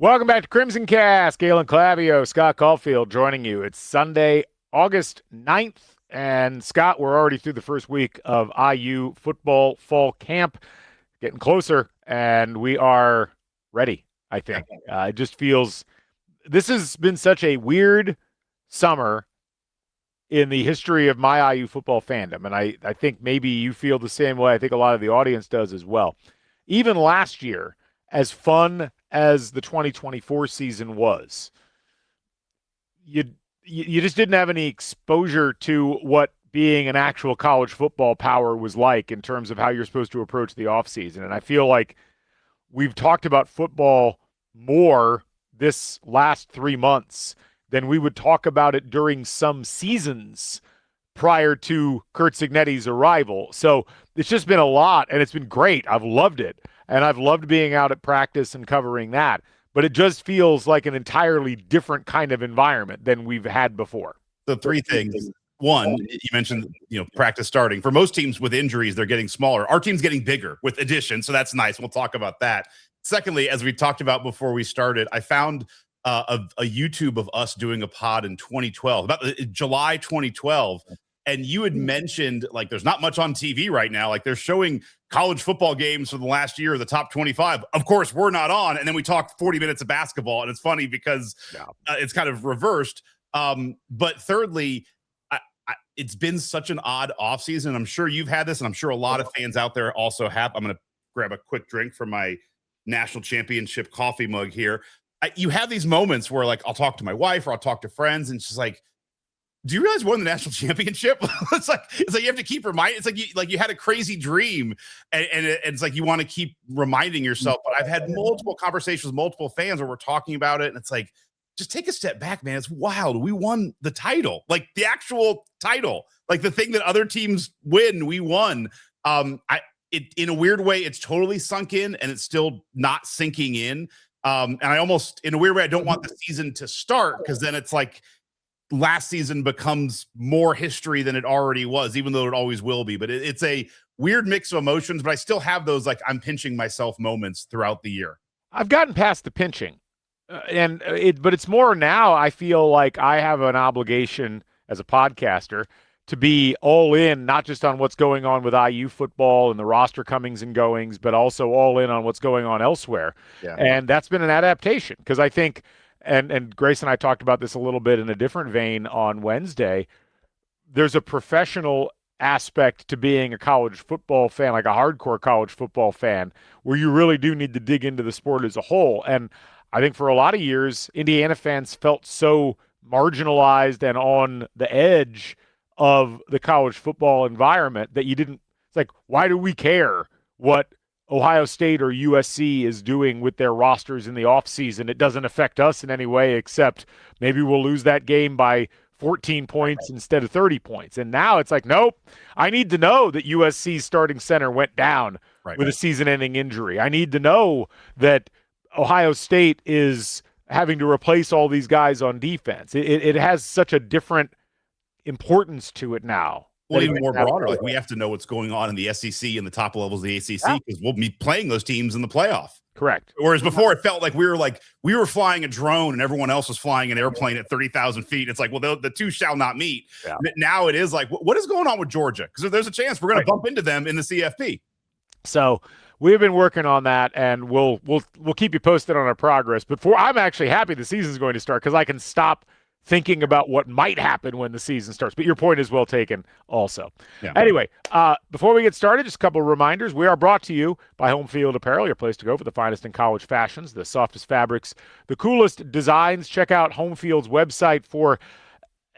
Welcome back to CrimsonCast. Galen, Clavio, Scott, Caulfield joining you. It's Sunday, August 9th. And Scott, we're already through the first week of IU football fall camp. Getting closer, and we are ready, I think. It just feels this has been such a weird summer in the history of my IU football fandom. And I think maybe you feel the same way. I think a lot of the audience does as well. Even last year, as fun as the 2024 season was, you just didn't have any exposure to what being an actual college football power was like in terms of how you're supposed to approach the offseason. And I feel like we've talked about football more this last 3 months than we would talk about it during some seasons prior to Curt Cignetti's arrival. So it's just been a lot, and it's been great. I've loved it. And I've loved being out at practice and covering that. But it just feels like an entirely different kind of environment than we've had before. So three things. One, you mentioned, practice starting. For most teams with injuries, they're getting smaller. Our team's getting bigger with additions, so that's nice. We'll talk about that. Secondly, as we talked about before we started, I found a YouTube of us doing a pod in 2012, about July 2012. And you had mentioned, there's not much on TV right now. They're showing college football games for the last year, the top 25. Of course, we're not on. And then we talk 40 minutes of basketball. And it's funny because it's kind of reversed. But thirdly, it's been such an odd offseason. I'm sure you've had this, and I'm sure a lot of fans out there also have. I'm going to grab a quick drink from my national championship coffee mug here. You have these moments where, I'll talk to my wife or I'll talk to friends, and she's like, do you realize we won the national championship? it's like you have to keep reminding. It's like you had a crazy dream, and it's like you want to keep reminding yourself. But I've had multiple conversations with multiple fans where we're talking about it, and it's like, just take a step back, man. It's wild. We won the title, the actual title, the thing that other teams win. We won. In a weird way, it's totally sunk in, and it's still not sinking in. And I almost, in a weird way, I don't want the season to start, because then it's like last season becomes more history than it already was, even though it always will be. But it's a weird mix of emotions, but I still have those, I'm pinching myself moments throughout the year. I've gotten past the pinching. But it's more now, I feel like I have an obligation as a podcaster to be all in, not just on what's going on with IU football and the roster comings and goings, but also all in on what's going on elsewhere. Yeah. And that's been an adaptation, because I think, and Grace and I talked about this a little bit in a different vein on Wednesday, there's a professional aspect to being a college football fan, like a hardcore college football fan, where you really do need to dig into the sport as a whole. And I think for a lot of years, Indiana fans felt so marginalized and on the edge of the college football environment that it's like, why do we care what Ohio State or USC is doing with their rosters in the offseason? It doesn't affect us in any way, except maybe we'll lose that game by 14 points instead of 30 points. And now it's like, nope, I need to know that USC's starting center went down with a season-ending injury. I need to know that Ohio State is having to replace all these guys on defense. It has such a different importance to it now. Well, even more broader, we have to know what's going on in the SEC and the top levels of the ACC, because we'll be playing those teams in the playoff. Correct. Whereas before, it felt like we were flying a drone and everyone else was flying an airplane at 30,000 feet. It's like, well, the two shall not meet. Yeah. Now it is like, what is going on with Georgia? Because there's a chance we're going to bump into them in the CFP. So we've been working on that, and we'll keep you posted on our progress. But I'm actually happy the season's going to start, because I can stop thinking about what might happen when the season starts. But your point is well taken also. Yeah. Anyway, before we get started, just a couple of reminders. We are brought to you by Home Field Apparel, your place to go for the finest in college fashions, the softest fabrics, the coolest designs. Check out Home Field's website for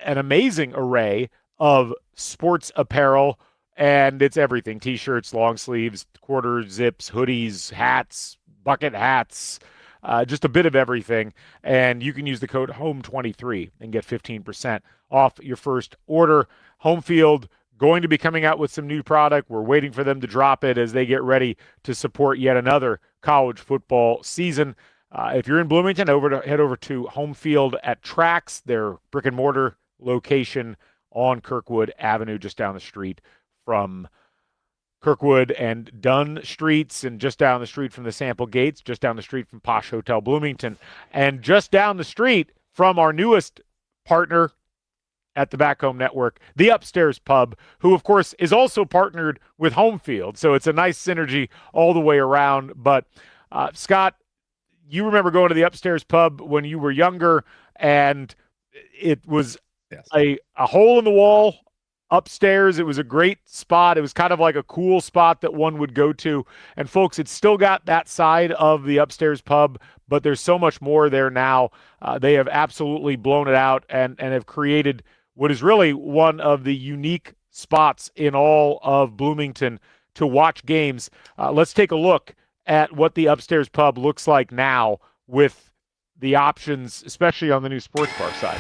an amazing array of sports apparel, and it's everything: T-shirts, long sleeves, quarter zips, hoodies, hats, bucket hats, just a bit of everything. And you can use the code HOME23 and get 15% off your first order. Home Field going to be coming out with some new product. We're waiting for them to drop it as they get ready to support yet another college football season. If you're in Bloomington, head over to Home Field at Trax, their brick and mortar location on Kirkwood Avenue, just down the street from Kirkwood and Dunn streets, and just down the street from the Sample Gates, just down the street from Posh Hotel Bloomington, and just down the street from our newest partner at the Back Home Network, the Upstairs Pub, who, of course, is also partnered with Home Field. So it's a nice synergy all the way around. But, Scott, you remember going to the Upstairs Pub when you were younger, and it was a hole in the wall upstairs. It was a great spot. It was kind of like a cool spot that one would go to. And folks, it's still got that side of the Upstairs Pub, but there's so much more there now. They have absolutely blown it out and have created what is really one of the unique spots in all of Bloomington to watch games. Let's take a look at what the Upstairs Pub looks like now with the options, especially on the new sports bar side.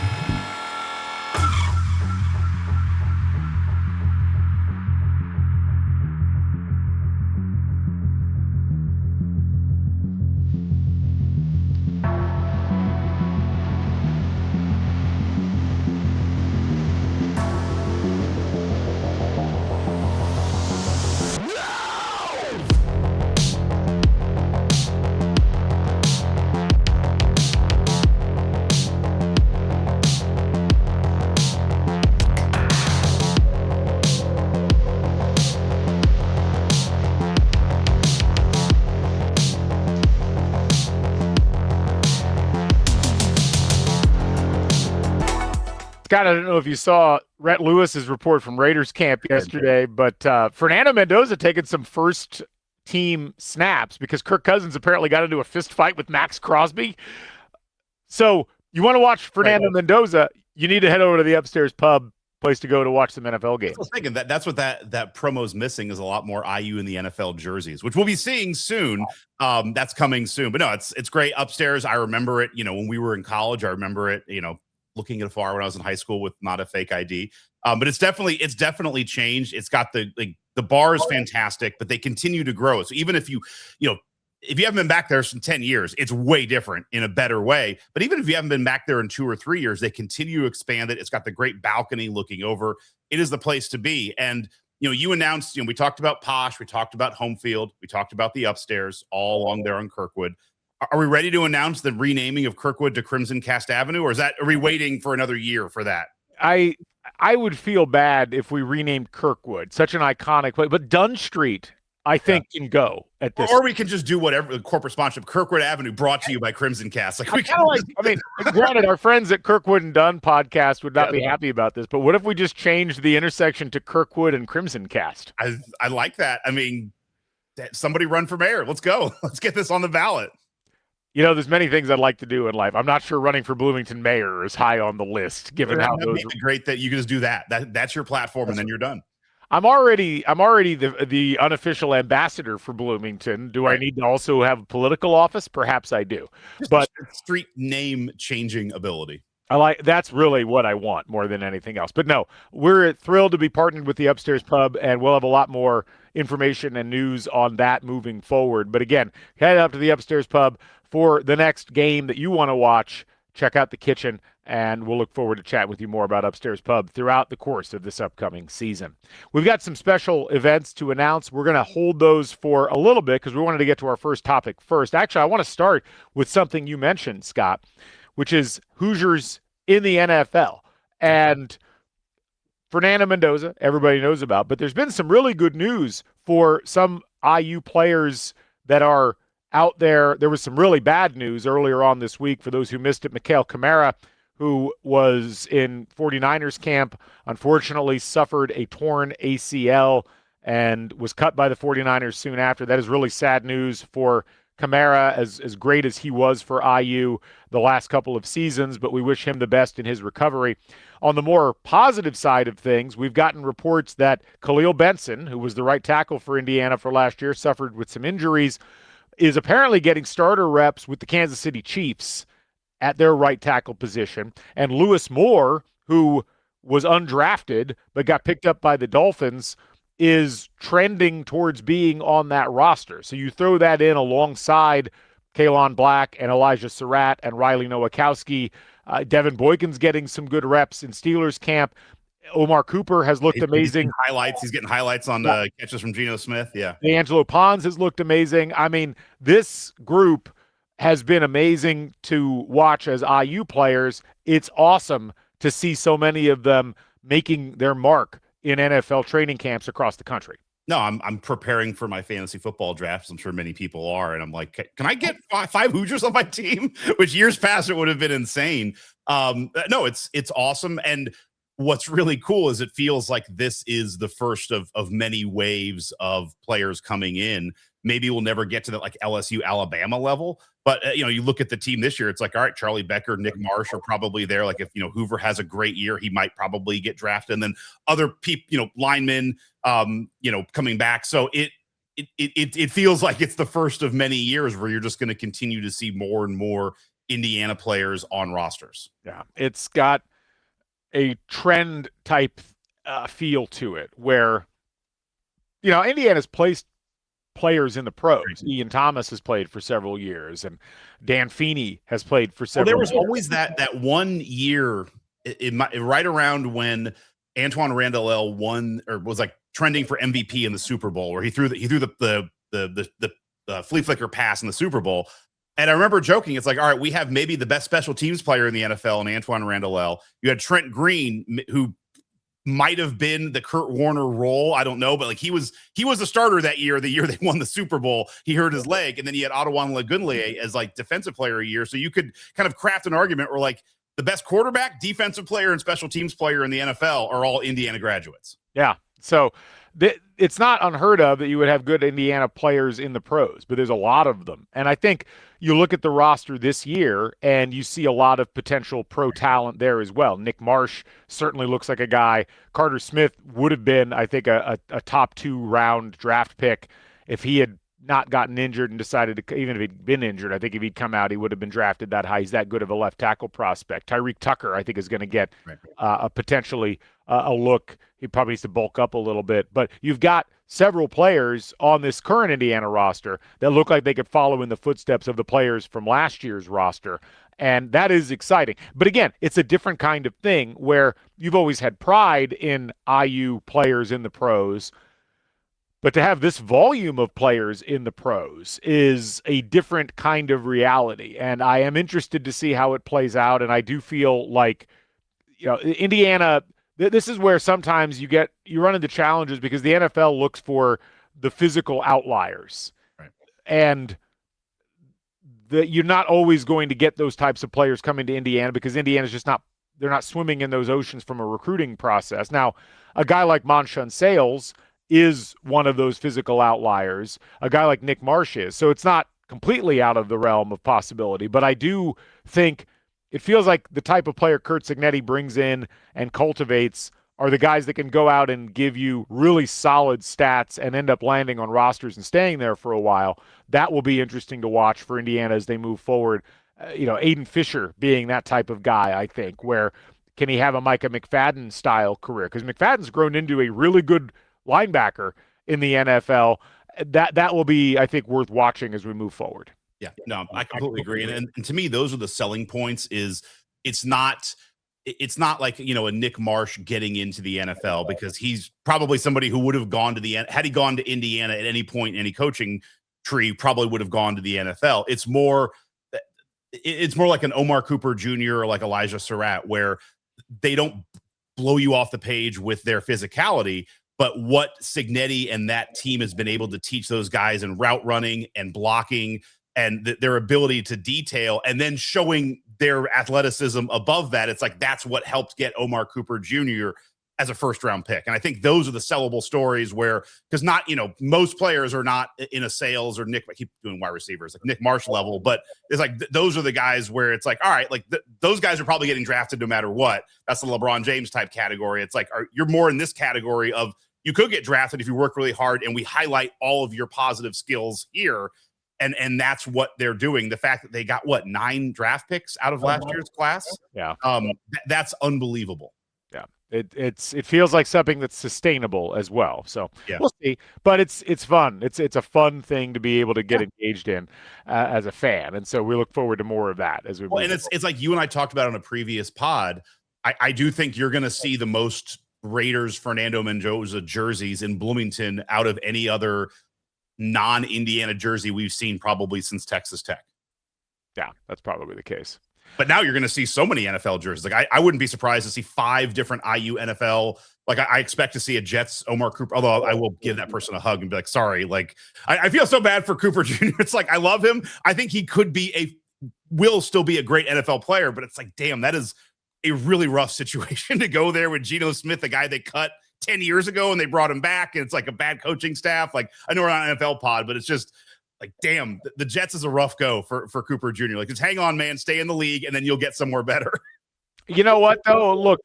Scott, I don't know if you saw Rhett Lewis's report from Raiders camp yesterday, but Fernando Mendoza taking some first team snaps because Kirk Cousins apparently got into a fist fight with Max Crosby. So you want to watch Fernando Mendoza, you need to head over to the Upstairs Pub, place to go to watch some NFL games. I was thinking that's what that promo's missing is a lot more IU in the NFL jerseys, which we'll be seeing soon. That's coming soon. But no, it's great. Upstairs, I remember it, when we were in college. I remember it, looking at afar when I was in high school with not a fake ID. But it's definitely changed. It's got the bar is fantastic, but they continue to grow. So even if you haven't been back there in 10 years, it's way different in a better way. But even if you haven't been back there in 2 or 3 years, they continue to expand it. It's got the great balcony looking over. It is the place to be. And, you announced, we talked about Posh, we talked about Home Field, we talked about the Upstairs all along there on Kirkwood. Are we ready to announce the renaming of Kirkwood to CrimsonCast Avenue, or are we waiting for another year for that? I would feel bad if we renamed Kirkwood, such an iconic place, but Dunn Street, I think, can go at this. Or we can just do whatever the corporate sponsorship. Kirkwood Avenue brought to you by CrimsonCast. Granted, our friends at Kirkwood and Dunn podcast would not be happy about this, but what if we just changed the intersection to Kirkwood and CrimsonCast? I like that. Somebody run for mayor. Let's go. Let's get this on the ballot. There's many things I'd like to do in life. I'm not sure running for Bloomington mayor is high on the list, given how those. Great that you can just do that. That's your platform, and then you're done. I'm already the unofficial ambassador for Bloomington. Do I need to also have a political office? Perhaps I do. But street name changing ability. That's really what I want more than anything else. But no, we're thrilled to be partnered with the Upstairs Pub, and we'll have a lot more information and news on that moving forward. But again, head up to the Upstairs Pub for the next game that you want to watch. Check out the kitchen, and we'll look forward to chatting with you more about Upstairs Pub throughout the course of this upcoming season. We've got some special events to announce. We're going to hold those for a little bit because we wanted to get to our first topic first. Actually, I want to start with something you mentioned, Scott, which is Hoosiers in the NFL. And Fernando Mendoza, everybody knows about, but there's been some really good news for some IU players that are out there. There was some really bad news earlier on this week for those who missed it. Mikhail Kamara, who was in 49ers camp, unfortunately suffered a torn ACL and was cut by the 49ers soon after. That is really sad news for Kamara, as great as he was for IU the last couple of seasons, but we wish him the best in his recovery. On the more positive side of things, we've gotten reports that Khalil Benson, who was the right tackle for Indiana for last year, suffered with some injuries, is apparently getting starter reps with the Kansas City Chiefs at their right tackle position. And Lewis Moore, who was undrafted but got picked up by the Dolphins, is trending towards being on that roster. So you throw that in alongside Kalon Black and Elijah Surratt and Riley Nowakowski. Devin Boykin's getting some good reps in Steelers camp. Omar Cooper has looked amazing. He's getting highlights on catches from Geno Smith. Yeah. D'Angelo Pons has looked amazing. I mean, this group has been amazing to watch as IU players. It's awesome to see so many of them making their mark in NFL training camps across the country. No, I'm preparing for my fantasy football drafts. I'm sure many people are. And I'm like, can I get five Hoosiers on my team? Which years past it would have been insane. No, it's awesome. And what's really cool is it feels like this is the first of many waves of players coming in. Maybe we'll never get to that like LSU Alabama level, but you look at the team this year, it's like, all right, Charlie Becker, Nick Marsh are probably there. Like if Hoover has a great year, he might probably get drafted, and then other people, linemen, coming back. So it feels like it's the first of many years where you're just going to continue to see more and more Indiana players on rosters. Yeah, it's got a trend type feel to it where, Indiana's placed players in the pros. Ian Thomas has played for several years, and Dan Feeney has played for several years. There was always that 1 year right around when Antoine Randall won or was like trending for MVP in the Super Bowl, where he threw the flea flicker pass in the Super Bowl. And I remember joking, it's like, all right, we have maybe the best special teams player in the NFL in Antoine Randall. You had Trent Green, who might have been the Kurt Warner role. I don't know, but like he was a starter that year, the year they won the Super Bowl. He hurt his leg, and then he had Ottawan Lagunle as like defensive player a year. So you could kind of craft an argument where like the best quarterback, defensive player, and special teams player in the NFL are all Indiana graduates. Yeah. So it's not unheard of that you would have good Indiana players in the pros, but there's a lot of them. And I think you look at the roster this year and you see a lot of potential pro talent there as well. Nick Marsh certainly looks like a guy. Carter Smith would have been, I think, a top 2 round draft pick if he had not gotten injured and decided to, even if he'd been injured, I think if he'd come out, he would have been drafted that high. He's that good of a left tackle prospect. Tyreek Tucker, I think, is going to get a potentially a look. He probably needs to bulk up a little bit, but you've got several players on this current Indiana roster that look like they could follow in the footsteps of the players from last year's roster. And that is exciting. But again, it's a different kind of thing where you've always had pride in IU players in the pros, but to have this volume of players in the pros is a different kind of reality. And I am interested to see how it plays out. And I do feel like, Indiana, this is where sometimes you run into challenges because the NFL looks for the physical outliers. Right. And you're not always going to get those types of players coming to Indiana because Indiana's just they're not swimming in those oceans from a recruiting process. Now, a guy like Monshun Sales is one of those physical outliers. A guy like Nick Marsh is. So it's not completely out of the realm of possibility, but I do think it feels like the type of player Curt Cignetti brings in and cultivates are the guys that can go out and give you really solid stats and end up landing on rosters and staying there for a while. That will be interesting to watch for Indiana as they move forward. Aiden Fisher being that type of guy, I think, where can he have a Micah McFadden style career? Because McFadden's grown into a really good linebacker in the NFL. That will be, I think, worth watching as we move forward. Yeah, no, I completely agree. And to me, those are the selling points. It's not like, a Nick Marsh getting into the NFL because he's probably somebody who would have gone to had he gone to Indiana at any point in any coaching tree, probably would have gone to the NFL. It's more like an Omar Cooper Jr. or like Elijah Surratt, where they don't blow you off the page with their physicality, but what Cignetti and that team has been able to teach those guys in route running and blocking and their ability to detail and then showing their athleticism above that. It's like, that's what helped get Omar Cooper Jr. as a first round pick. And I think those are the sellable stories where, because not, most players are not in a Sales or Nick, I keep doing wide receivers, like Nick Marsh level, but it's like, those are the guys where it's like, all right, like those guys are probably getting drafted no matter what. That's the LeBron James type category. It's like, you're more in this category of, you could get drafted if you work really hard and we highlight all of your positive skills here. And that's what they're doing. The fact that they got 9 draft picks out of last year's class. Yeah. That's unbelievable. Yeah. It feels like something that's sustainable as well. So yeah. We'll see, but it's fun. It's a fun thing to be able to get engaged in as a fan. And so we look forward to more of that as we move. And it's like you and I talked about on a previous pod. I do think you're going to see the most Raiders Fernando Mendoza jerseys in Bloomington out of any other non-Indiana jersey we've seen probably since Texas Tech. Yeah, that's probably the case. But now you're going to see so many NFL jerseys. Like I wouldn't be surprised to see 5 different IU NFL. Like I expect to see a Jets Omar Cooper, although I will give that person a hug and be like, sorry. Like I feel so bad for Cooper Jr. It's like, I love him. I think he will still be a great NFL player, but it's like, damn, that is a really rough situation to go there with Geno Smith, the guy they cut 10 years ago and they brought him back. And it's like a bad coaching staff. Like I know we're not an NFL pod, but it's just like, damn, the Jets is a rough go for Cooper Jr. Like, just hang on, man, stay in the league, and then you'll get somewhere better. You know what, though? Look,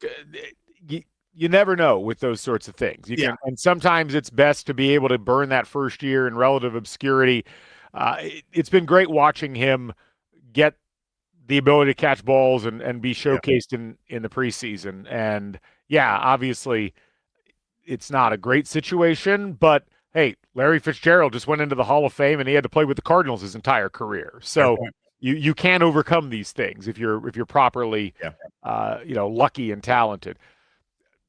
you never know with those sorts of things. You can, and sometimes it's best to be able to burn that first year in relative obscurity. It's been great watching him get the ability to catch balls and be showcased in the preseason. And, yeah, obviously it's not a great situation, but hey, Larry Fitzgerald just went into the Hall of Fame and he had to play with the Cardinals his entire career. So you can overcome these things if you're properly lucky and talented.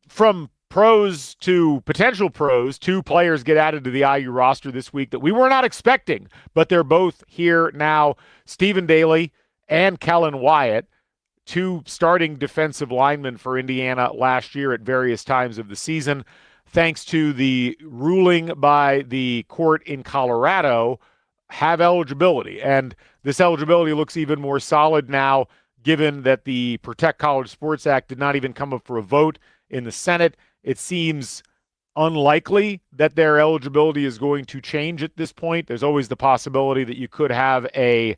From pros to potential pros, 2 players get added to the IU roster this week that we were not expecting, but they're both here now. Stephen Daley and Kellan Wyatt, 2 starting defensive linemen for Indiana last year at various times of the season. Thanks to the ruling by the court in Colorado, have eligibility. And this eligibility looks even more solid now, given that the Protect College Sports Act did not even come up for a vote in the Senate. It seems unlikely that their eligibility is going to change at this point. There's always the possibility that you could have a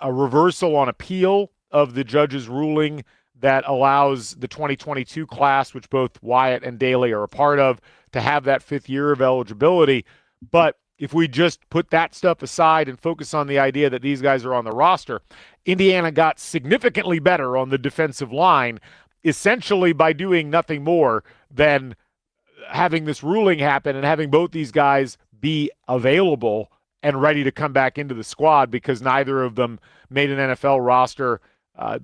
reversal on appeal of the judge's ruling that allows the 2022 class, which both Wyatt and Daley are a part of, to have that 5th year of eligibility. But if we just put that stuff aside and focus on the idea that these guys are on the roster, Indiana got significantly better on the defensive line, essentially by doing nothing more than having this ruling happen and having both these guys be available and ready to come back into the squad, because neither of them made an NFL roster,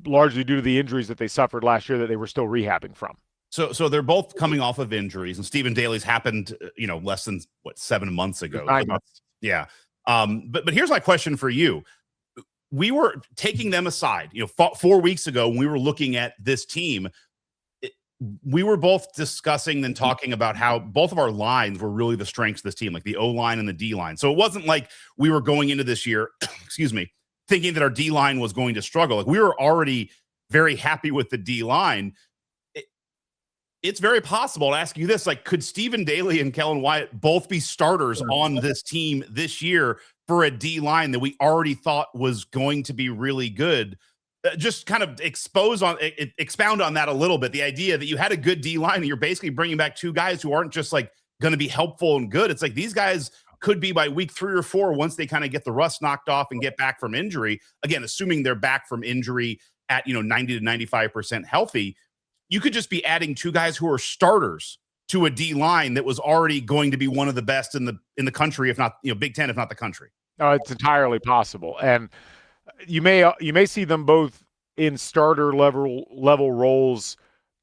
largely due to the injuries that they suffered last year that they were still rehabbing from. So they're both coming off of injuries, and Stephen Daley's happened, less than 7 months ago. 9 months. Yeah. But here's my question for you. We were taking them aside, 4 weeks ago when we were looking at this team. We were both discussing and talking about how both of our lines were really the strengths of this team, like the O-line and the D-line. So it wasn't like we were going into this year, excuse me, thinking that our D-line was going to struggle. Like, we were already very happy with the D-line. It's very possible to ask you this, like, could Stephen Daley and Kellan Wyatt both be starters on this team this year for a D-line that we already thought was going to be really good? Just kind of expound on that a little bit. The idea that you had a good D-line and you're basically bringing back 2 guys who aren't just like going to be helpful and good. It's like these guys could be by week 3 or 4, once they kind of get the rust knocked off and get back from injury. Again, assuming they're back from injury at 90 to 95% healthy, you could just be adding 2 guys who are starters to a D-line that was already going to be one of the best in the country, if not Big Ten, if not the country. No, it's entirely possible. And you may see them both in starter level roles,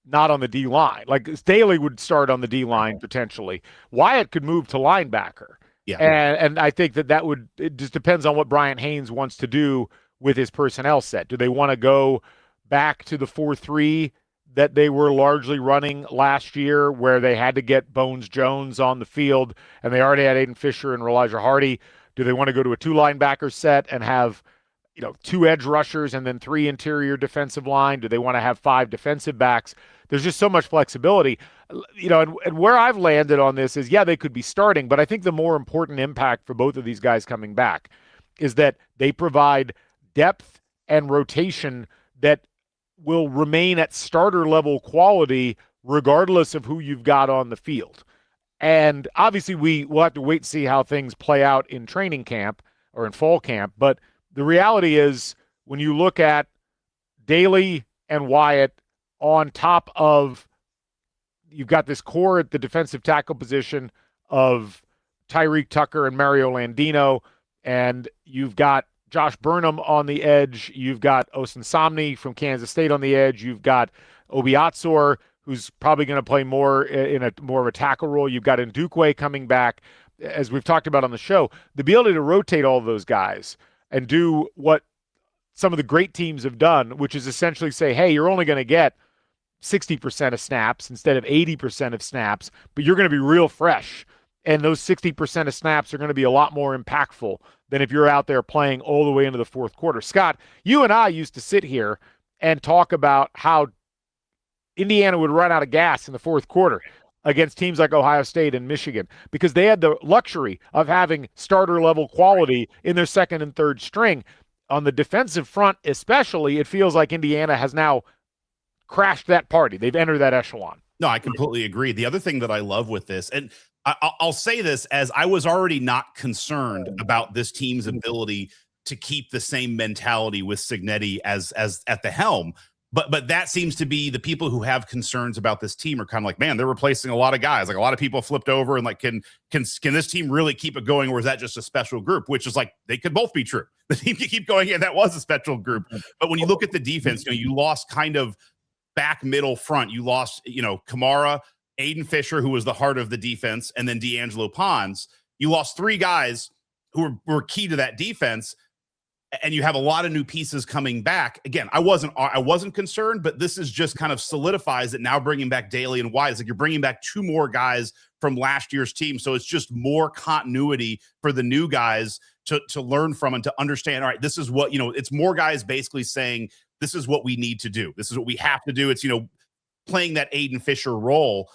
not on the D line. Like, Daley would start on the D line potentially. Wyatt could move to linebacker. Yeah. And I think it just depends on what Bryant Haines wants to do with his personnel set. Do they want to go back to the 4-3 that they were largely running last year, where they had to get Bones Jones on the field and they already had Aiden Fisher and Elijah Hardy? Do they want to go to a 2 linebacker set and have 2 edge rushers and then 3 interior defensive line? Do they want to have 5 defensive backs? There's just so much flexibility, and where I've landed on this is, they could be starting, but I think the more important impact for both of these guys coming back is that they provide depth and rotation that will remain at starter level quality regardless of who you've got on the field. And obviously we'll have to wait and see how things play out in training camp or in fall camp, but the reality is, when you look at Daley and Wyatt on top of, you've got this core at the defensive tackle position of Tyreek Tucker and Mario Landino, and you've got Josh Burnham on the edge, you've got Osun Somney from Kansas State on the edge, you've got Obi Atsor, who's probably going to play more in a more of a tackle role. You've got Ndukwe coming back, as we've talked about on the show. The ability to rotate all of those guys and do what some of the great teams have done, which is essentially say, hey, you're only going to get 60% of snaps instead of 80% of snaps, but you're going to be real fresh. And those 60% of snaps are going to be a lot more impactful than if you're out there playing all the way into the fourth quarter. Scott, you and I used to sit here and talk about how Indiana would run out of gas in the fourth quarter against teams like Ohio State and Michigan because they had the luxury of having starter-level quality in their second and third string. On the defensive front especially, it feels like Indiana has now crashed that party. They've entered that echelon. No, I completely agree. The other thing that I love with this, and I'll say this as I was already not concerned about this team's ability to keep the same mentality with Cignetti as at the helm. But that seems to be the people who have concerns about this team are kind of like, man, they're replacing a lot of guys. Like a lot of people flipped over and like, can this team really keep it going? Or is that just a special group? Which is like, they could both be true. The team can keep going. And that was a special group. But when you look at the defense, you lost kind of back, middle, front. You lost, Kamara, Aiden Fisher, who was the heart of the defense, and then D'Angelo Pons. You lost three guys who were key to that defense. And you have a lot of new pieces coming back. Again, I wasn't concerned, but this is just kind of solidifies that now bringing back Daley and Wyatt. It's like you're bringing back two more guys from last year's team. So it's just more continuity for the new guys to learn from and to understand, all right, this is what, it's more guys basically saying, this is what we need to do. This is what we have to do. It's, playing that Aiden Fisher role.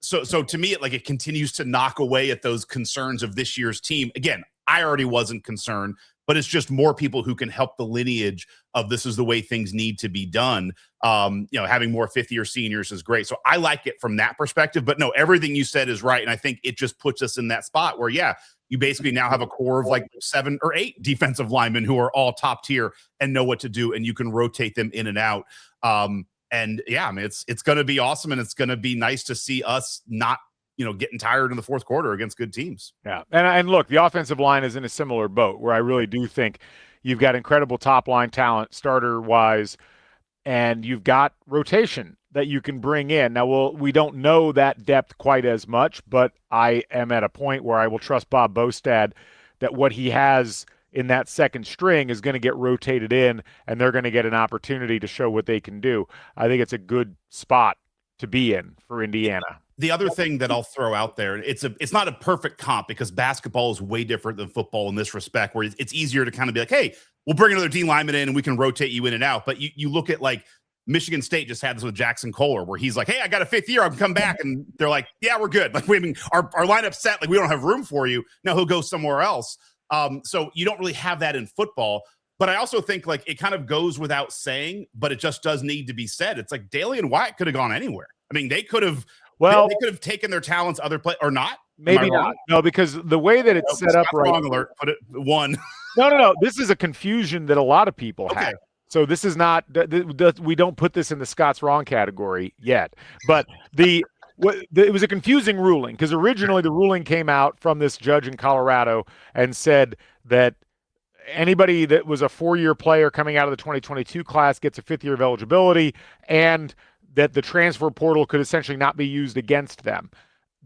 So to me, it continues to knock away at those concerns of this year's team. Again, I already wasn't concerned, but it's just more people who can help the lineage of this is the way things need to be done. Having more fifth-year seniors is great. So I like it from that perspective. But no, everything you said is right. And I think it just puts us in that spot where, you basically now have a core of like 7 or 8 defensive linemen who are all top tier and know what to do, and you can rotate them in and out. It's going to be awesome, and it's going to be nice to see us not getting tired in the fourth quarter against good teams. Yeah. And look, the offensive line is in a similar boat where I really do think you've got incredible top line talent starter wise, and you've got rotation that you can bring in. Now, we don't know that depth quite as much, but I am at a point where I will trust Bob Bostad that what he has in that second string is going to get rotated in, and they're going to get an opportunity to show what they can do. I think it's a good spot to be in for Indiana. The other thing that I'll throw out there, it's not a perfect comp because basketball is way different than football in this respect, where it's easier to kind of be like, hey, we'll bring another D lineman in and we can rotate you in and out. But you look at like Michigan State just had this with Jackson Kohler, where he's like, hey, I got a 5th year. I'm come back. And they're like, yeah, we're good. Like, our lineup's set. Like, we don't have room for you. Now he'll go somewhere else. So you don't really have that in football. But I also think like it kind of goes without saying, but it just does need to be said. It's like Daley and Wyatt could have gone anywhere. I mean, they could have taken their talents other place or not. Maybe not. No, because the way that it's set up right. Wrong alert. Put it one. No. This is a confusion that a lot of people have. So this is not. We don't put this in the Scott's wrong category yet. But it was a confusing ruling because originally the ruling came out from this judge in Colorado and said that anybody that was a 4-year player coming out of the 2022 class gets a 5th year of eligibility, and that the transfer portal could essentially not be used against them.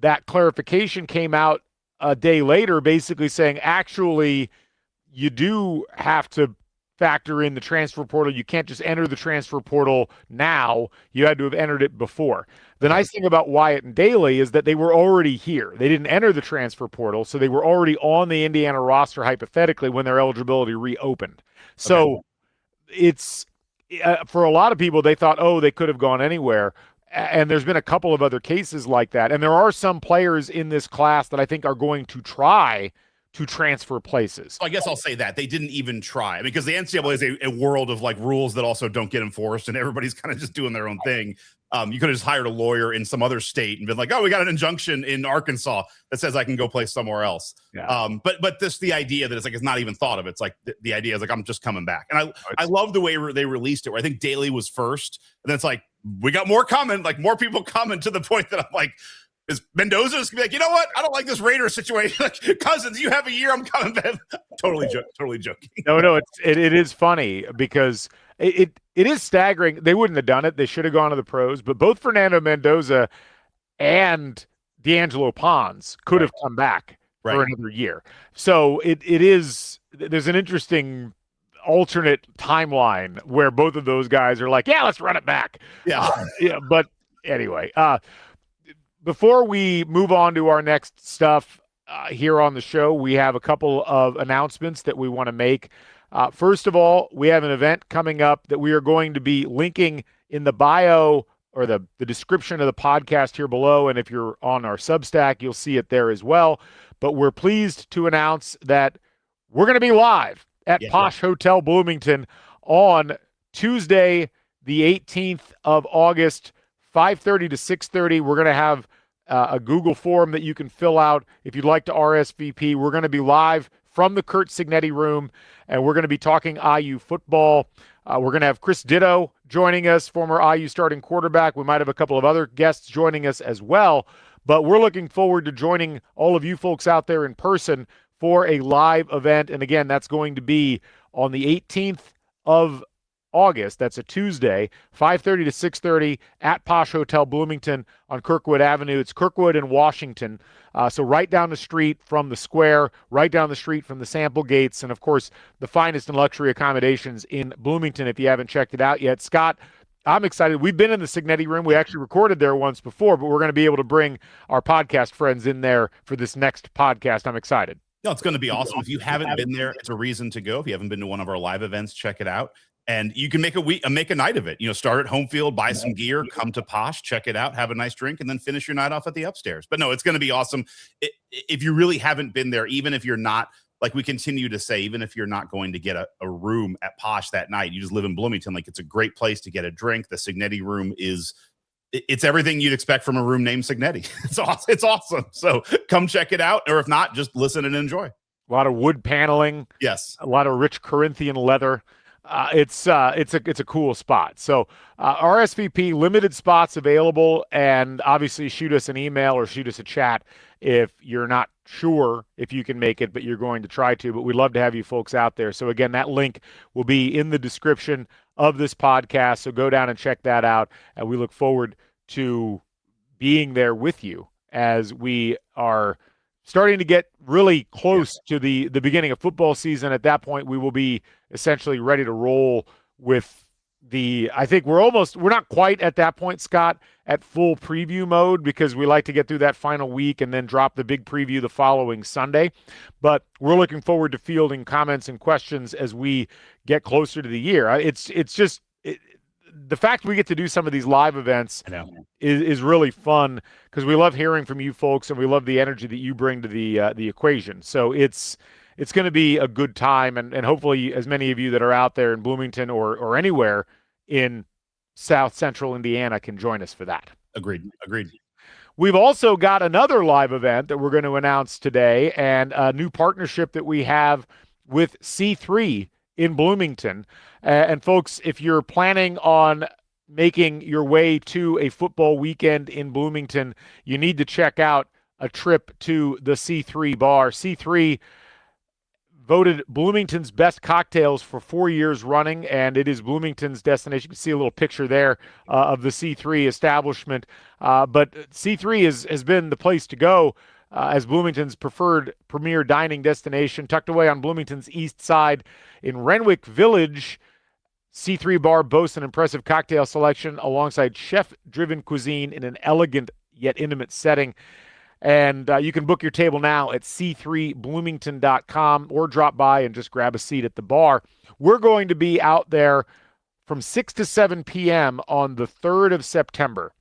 That clarification came out a day later, basically saying, actually, you do have to factor in the transfer portal. You can't just enter the transfer portal now. You had to have entered it before. The nice thing about Wyatt and Daley is that they were already here. They didn't enter the transfer portal, so they were already on the Indiana roster hypothetically when their eligibility reopened. So it's for a lot of people, they thought, they could have gone anywhere. And there's been a couple of other cases like that. And there are some players in this class that I think are going to try to transfer places. I guess I'll say that they didn't even try, because the NCAA is a world of like rules that also don't get enforced, and everybody's kind of just doing their own thing. You could have just hired a lawyer in some other state and been like, we got an injunction in Arkansas that says I can go play somewhere else. Yeah. But this, the idea that it's like, it's not even thought of. It's like the idea is like, I'm just coming back. And I love the way they released it, where I think Daley was first, and then it's like, we got more coming, like more people coming, to the point that I'm like, is Mendoza's gonna be like, you know what? I don't like this Raider situation. Like, Cousins, you have a year, I'm coming back. Totally joking. No, it is funny because it is staggering. They wouldn't have done it. They should have gone to the pros, but both Fernando Mendoza and D'Angelo Pons could have come back for another year. So there's an interesting alternate timeline where both of those guys are like, yeah, let's run it back. Yeah. But anyway, before we move on to our next stuff here on the show, we have a couple of announcements that we want to make. First of all, we have an event coming up that we are going to be linking in the bio or the description of the podcast here below. And if you're on our Substack, you'll see it there as well. But we're pleased to announce that we're going to be live at Posh Hotel Bloomington on Tuesday, the 18th of August, 5:30 to 6:30. We're going to have a Google form that you can fill out if you'd like to RSVP. We're going to be live from the Curt Cignetti room, and we're going to be talking IU football. We're going to have Chris Ditto joining us, former IU starting quarterback. We might have a couple of other guests joining us as well, but we're looking forward to joining all of you folks out there in person for a live event. And again, that's going to be on the 18th of August. That's a Tuesday, 5:30 to 6:30 at Posh Hotel Bloomington on Kirkwood Avenue. It's Kirkwood and Washington. So right down the street from the square, right down the street from the sample gates, and of course, the finest in luxury accommodations in Bloomington if you haven't checked it out yet. Scott, I'm excited. We've been in the Cignetti room. We actually recorded there once before, but we're going to be able to bring our podcast friends in there for this next podcast. I'm excited. No, it's going to be awesome. If you haven't been there, it's a reason to go. If you haven't been to one of our live events, check it out. And you can make a night of it. Start at home field, buy some gear, come to Posh, check it out, have a nice drink, and then finish your night off at the upstairs. But no, it's going to be awesome. If you really haven't been there, even if you're not, like we continue to say, even if you're not going to get a room at Posh that night, you just live in Bloomington, like it's a great place to get a drink. The Cignetti room it's everything you'd expect from a room named Cignetti. It's awesome. So come check it out. Or if not, just listen and enjoy. A lot of wood paneling. Yes. A lot of rich Corinthian leather. It's a cool spot. So RSVP, limited spots available, and obviously shoot us an email or shoot us a chat if you're not sure if you can make it, but you're going to try to. But we'd love to have you folks out there. So again, that link will be in the description of this podcast. So go down and check that out, and we look forward to being there with you as we are starting to get really close to the beginning of football season. At that point, we will be essentially ready to roll with I think we're not quite at that point, Scott, at full preview mode, because we like to get through that final week and then drop the big preview the following Sunday. But we're looking forward to fielding comments and questions as we get closer to the year. It's just the fact we get to do some of these live events is really fun, because we love hearing from you folks and we love the energy that you bring to the equation. So it's going to be a good time, and hopefully as many of you that are out there in Bloomington or anywhere in South Central Indiana can join us for that. Agreed. We've also got another live event that we're going to announce today, and a new partnership that we have with C3 in Bloomington. And folks, if you're planning on making your way to a football weekend in Bloomington, you need to check out a trip to the C3 bar. C3 voted Bloomington's best cocktails for 4 years running, and it is Bloomington's destination. You can see a little picture there of the C3 establishment. But C3 has been the place to go as Bloomington's preferred premier dining destination, tucked away on Bloomington's east side in Renwick Village. C3 Bar boasts an impressive cocktail selection alongside chef-driven cuisine in an elegant yet intimate setting. And you can book your table now at c3bloomington.com or drop by and just grab a seat at the bar. We're going to be out there from 6 to 7 p.m. on the 3rd of September.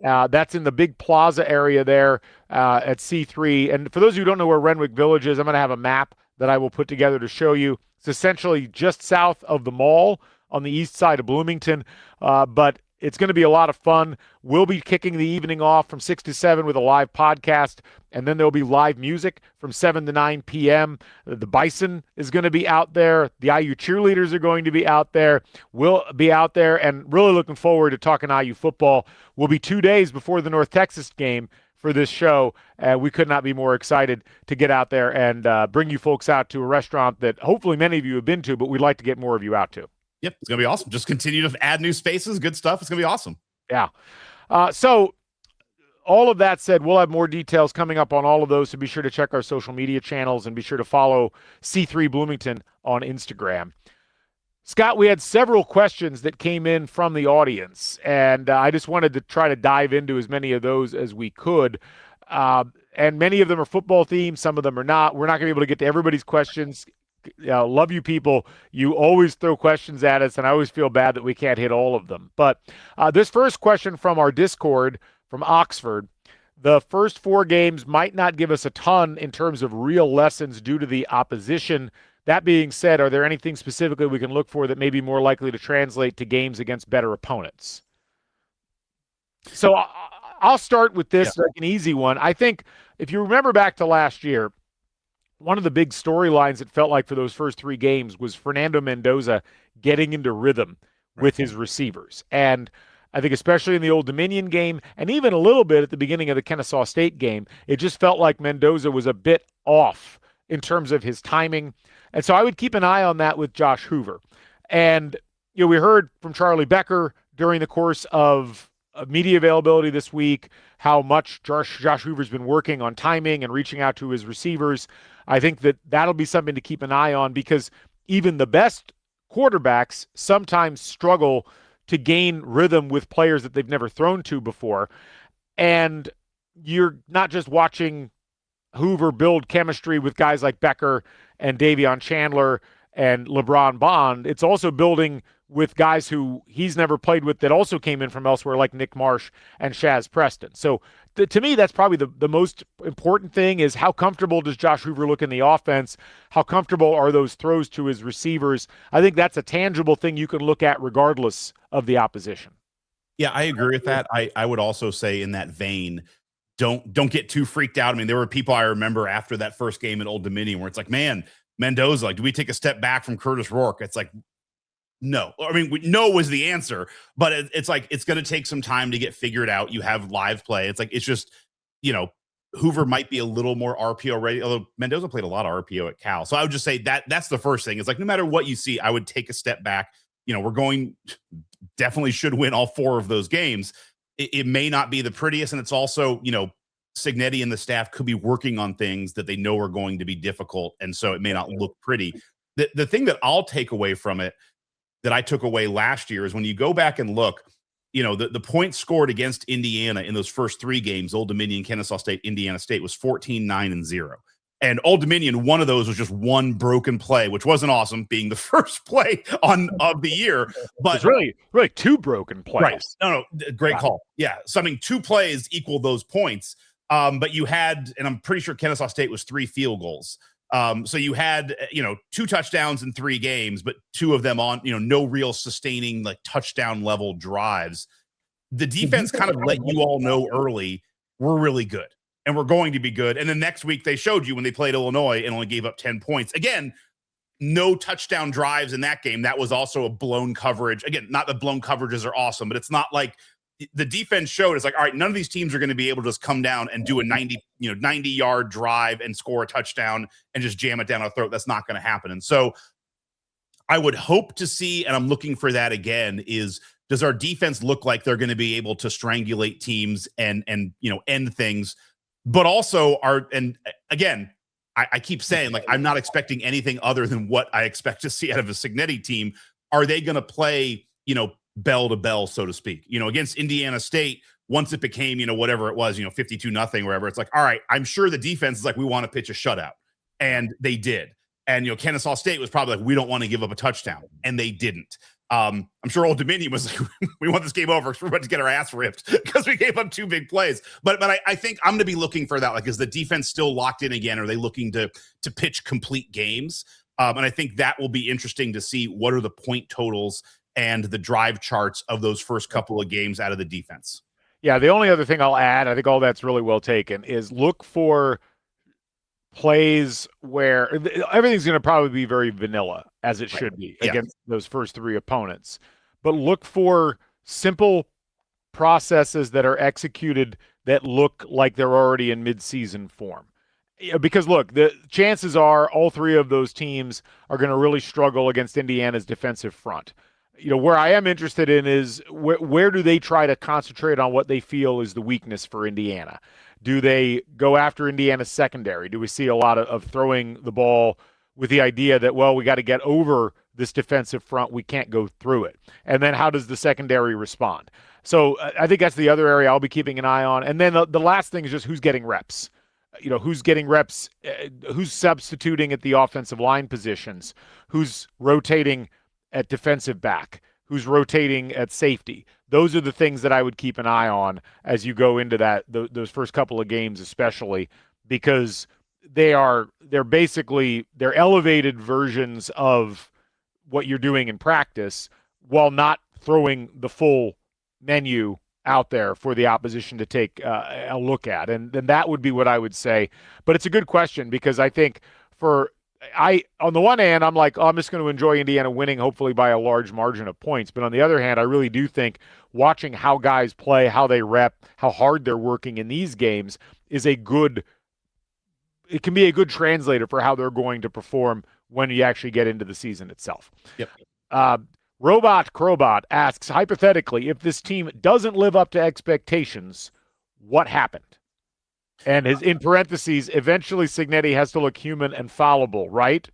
That's in the big plaza area there at C3. And for those who don't know where Renwick Village is, I'm going to have a map that I will put together to show you. It's essentially just south of the mall on the east side of Bloomington, but it's going to be a lot of fun. We'll be kicking the evening off from 6 to 7 with a live podcast, and then there'll be live music from 7 to 9 p.m. The Bison is going to be out there. The IU cheerleaders are going to be out there. We'll be out there, and really looking forward to talking IU football. We'll be 2 days before the North Texas game for this show. We could not be more excited to get out there and bring you folks out to a restaurant that hopefully many of you have been to, but we'd like to get more of you out to. Yep, it's going to be awesome. Just continue to add new spaces, good stuff. It's going to be awesome. Yeah. So all of that said, we'll have more details coming up on all of those, so be sure to check our social media channels and be sure to follow C3 Bloomington on Instagram. Scott, we had several questions that came in from the audience, and I just wanted to try to dive into as many of those as we could. And many of them are football themed, some of them are not. We're not going to be able to get to everybody's questions. Love you people. You always throw questions at us, and I always feel bad that we can't hit all of them. But this first question from our Discord from Oxford: the first 4 games might not give us a ton in terms of real lessons due to the opposition. That being said, are there anything specifically we can look for that may be more likely to translate to games against better opponents? So I'll start with this, like an easy one. I think if you remember back to last year, one of the big storylines it felt like for those first 3 games was Fernando Mendoza getting into rhythm with his receivers. And I think especially in the Old Dominion game, and even a little bit at the beginning of the Kennesaw State game, it just felt like Mendoza was a bit off in terms of his timing. And so I would keep an eye on that with Josh Hoover. And, we heard from Charlie Becker during the course of media availability this week how much Josh Hoover's been working on timing and reaching out to his receivers. I think that'll be something to keep an eye on, because even the best quarterbacks sometimes struggle to gain rhythm with players that they've never thrown to before. And you're not just watching Hoover build chemistry with guys like Becker and Davion Chandler and LeBron Bond. It's also building with guys who he's never played with that also came in from elsewhere, like Nick Marsh and Shaz Preston. So to me, that's probably the most important thing, is how comfortable does Josh Hoover look in the offense? How comfortable are those throws to his receivers? I think that's a tangible thing you can look at regardless of the opposition. Yeah, I agree with that. I would also say in that vein, don't get too freaked out. I mean, there were people I remember after that first game at Old Dominion where it's like, man, Mendoza, like, do we take a step back from Curtis Rourke? It's like, no. I mean, no was the answer, but it's like, it's going to take some time to get figured out. You have live play. It's like, it's just, Hoover might be a little more RPO ready, although Mendoza played a lot of RPO at Cal. So I would just say that's the first thing. It's like, no matter what you see, I would take a step back. We're definitely should win all 4 of those games. It may not be the prettiest, and it's also, Cignetti and the staff could be working on things that they know are going to be difficult, and so it may not look pretty. The thing that I'll take away from it, that I took away last year, is when you go back and look, the points scored against Indiana in those first 3 games, Old Dominion, Kennesaw State, Indiana State, was 14, 9, and 0. And Old Dominion, one of those was just one broken play, which wasn't awesome, being the first play of the year. But it's really 2 broken plays. Right. No, great call. Yeah. So, I mean, 2 plays equal those points. But you had, and I'm pretty sure Kennesaw State was 3 field goals. So you had, 2 touchdowns in 3 games, but 2 of them on, no real sustaining, like, touchdown level drives. The defense kind of let you all know early, we're really good and we're going to be good. And then next week they showed you when they played Illinois and only gave up 10 points. Again, no touchdown drives in that game. That was also a blown coverage. Again, not that blown coverages are awesome, but it's not like the defense showed. It's like, all right, none of these teams are going to be able to just come down and do a 90-yard drive and score a touchdown and just jam it down our throat. That's not going to happen. And so I would hope to see, and I'm looking for that again, is does our defense look like they're going to be able to strangulate teams and end things, but also again, I keep saying, like, I'm not expecting anything other than what I expect to see out of a Cignetti team. Are they going to play, bell to bell, so to speak, against Indiana State? Once it became, whatever it was, 52-0, wherever, it's like, all right, I'm sure the defense is like, we want to pitch a shutout. And they did. And, Kennesaw State was probably like, we don't want to give up a touchdown. And they didn't. I'm sure Old Dominion was like, we want this game over. We're about to get our ass ripped because we gave up 2 big plays. But I think I'm going to be looking for that. Like, is the defense still locked in again? Are they looking to pitch complete games? And I think that will be interesting to see what are the point totals and the drive charts of those first couple of games out of the defense. Yeah, the only other thing I'll add, I think all that's really well taken, is look for plays where everything's going to probably be very vanilla, as it should be, against those first 3 opponents. But look for simple processes that are executed that look like they're already in midseason form. Because, look, the chances are all 3 of those teams are going to really struggle against Indiana's defensive front. Where I am interested in is where do they try to concentrate on what they feel is the weakness for Indiana? Do they go after Indiana's secondary? Do we see a lot of throwing the ball with the idea that, well, we got to get over this defensive front, we can't go through it? And then how does the secondary respond? So I think that's the other area I'll be keeping an eye on. And then the last thing is just who's getting reps. Who's getting reps, who's substituting at the offensive line positions, who's rotating at defensive back, who's rotating at safety. Those are the things that I would keep an eye on as you go into those first couple of games, especially because they're elevated versions of what you're doing in practice while not throwing the full menu out there for the opposition to take a look at. And then that would be what I would say. But it's a good question because I think on the one hand, I'm like, I'm just going to enjoy Indiana winning, hopefully by a large margin of points. But on the other hand, I really do think watching how guys play, how they rep, how hard they're working in these games it can be a good translator for how they're going to perform when you actually get into the season itself. Yep. Robot Crowbot asks, hypothetically, if this team doesn't live up to expectations, what happened? And in parentheses, eventually Cignetti has to look human and fallible, right?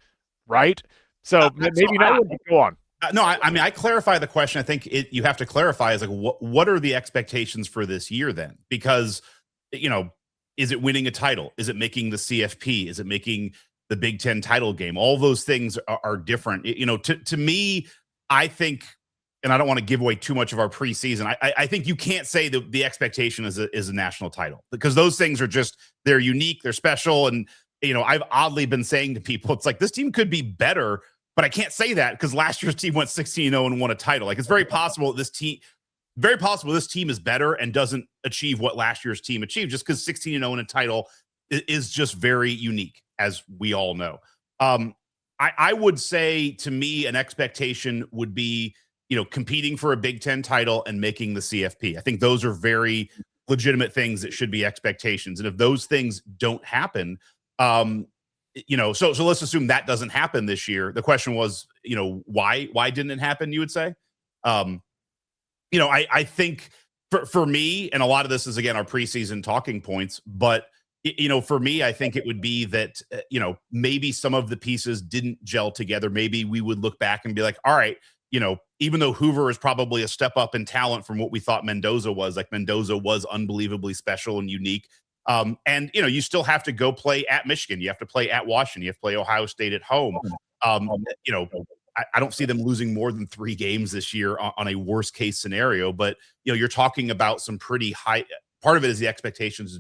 Right? So maybe not. Go on. No, I mean, I clarify the question. I think you have to clarify is like, what are the expectations for this year then? Because, is it winning a title? Is it making the CFP? Is it making the Big Ten title game? All those things are different. To me, I think, and I don't want to give away too much of our preseason, I think you can't say that the expectation is a national title because those things are they're unique, they're special. And, I've oddly been saying to people, it's like this team could be better, but I can't say that because last year's team went 16-0 and won a title. Like it's very possible this team is better and doesn't achieve what last year's team achieved just because 16-0 in a title is just very unique, as we all know. I would say to me, an expectation would be, competing for a Big Ten title and making the CFP. I think those are very legitimate things that should be expectations. And if those things don't happen, so let's assume that doesn't happen this year. The question was, why didn't it happen? You would say, I think for me, and a lot of this is again our preseason talking points, but for me, I think it would be that, maybe some of the pieces didn't gel together. Maybe we would look back and be like, all right, even though Hoover is probably a step up in talent from what we thought Mendoza was, like Mendoza was unbelievably special and unique. And, you still have to go play at Michigan. You have to play at Washington. You have to play Ohio State at home. I don't see them losing more than 3 games this year on a worst case scenario, but, you're talking about some pretty high. Part of it is the expectations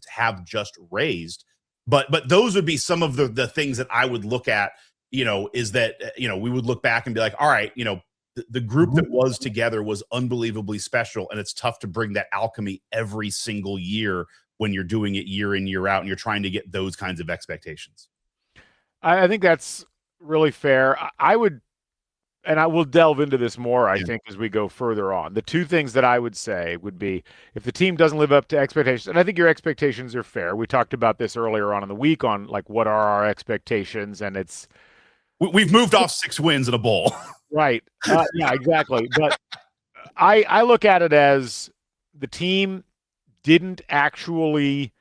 have just raised, but those would be some of the things that I would look at, is that, we would look back and be like, all right, the group that was together was unbelievably special. And it's tough to bring that alchemy every single year when you're doing it year in, year out, and you're trying to get those kinds of expectations. I think that's really fair. I would, and I will delve into this more, I think, as we go further on. The two things that I would say would be if the team doesn't live up to expectations, and I think your expectations are fair. We talked about this earlier on in the week on like what are our expectations, and we've moved off 6 wins in a bowl. Right. Yeah, exactly. But I look at it as the team didn't actually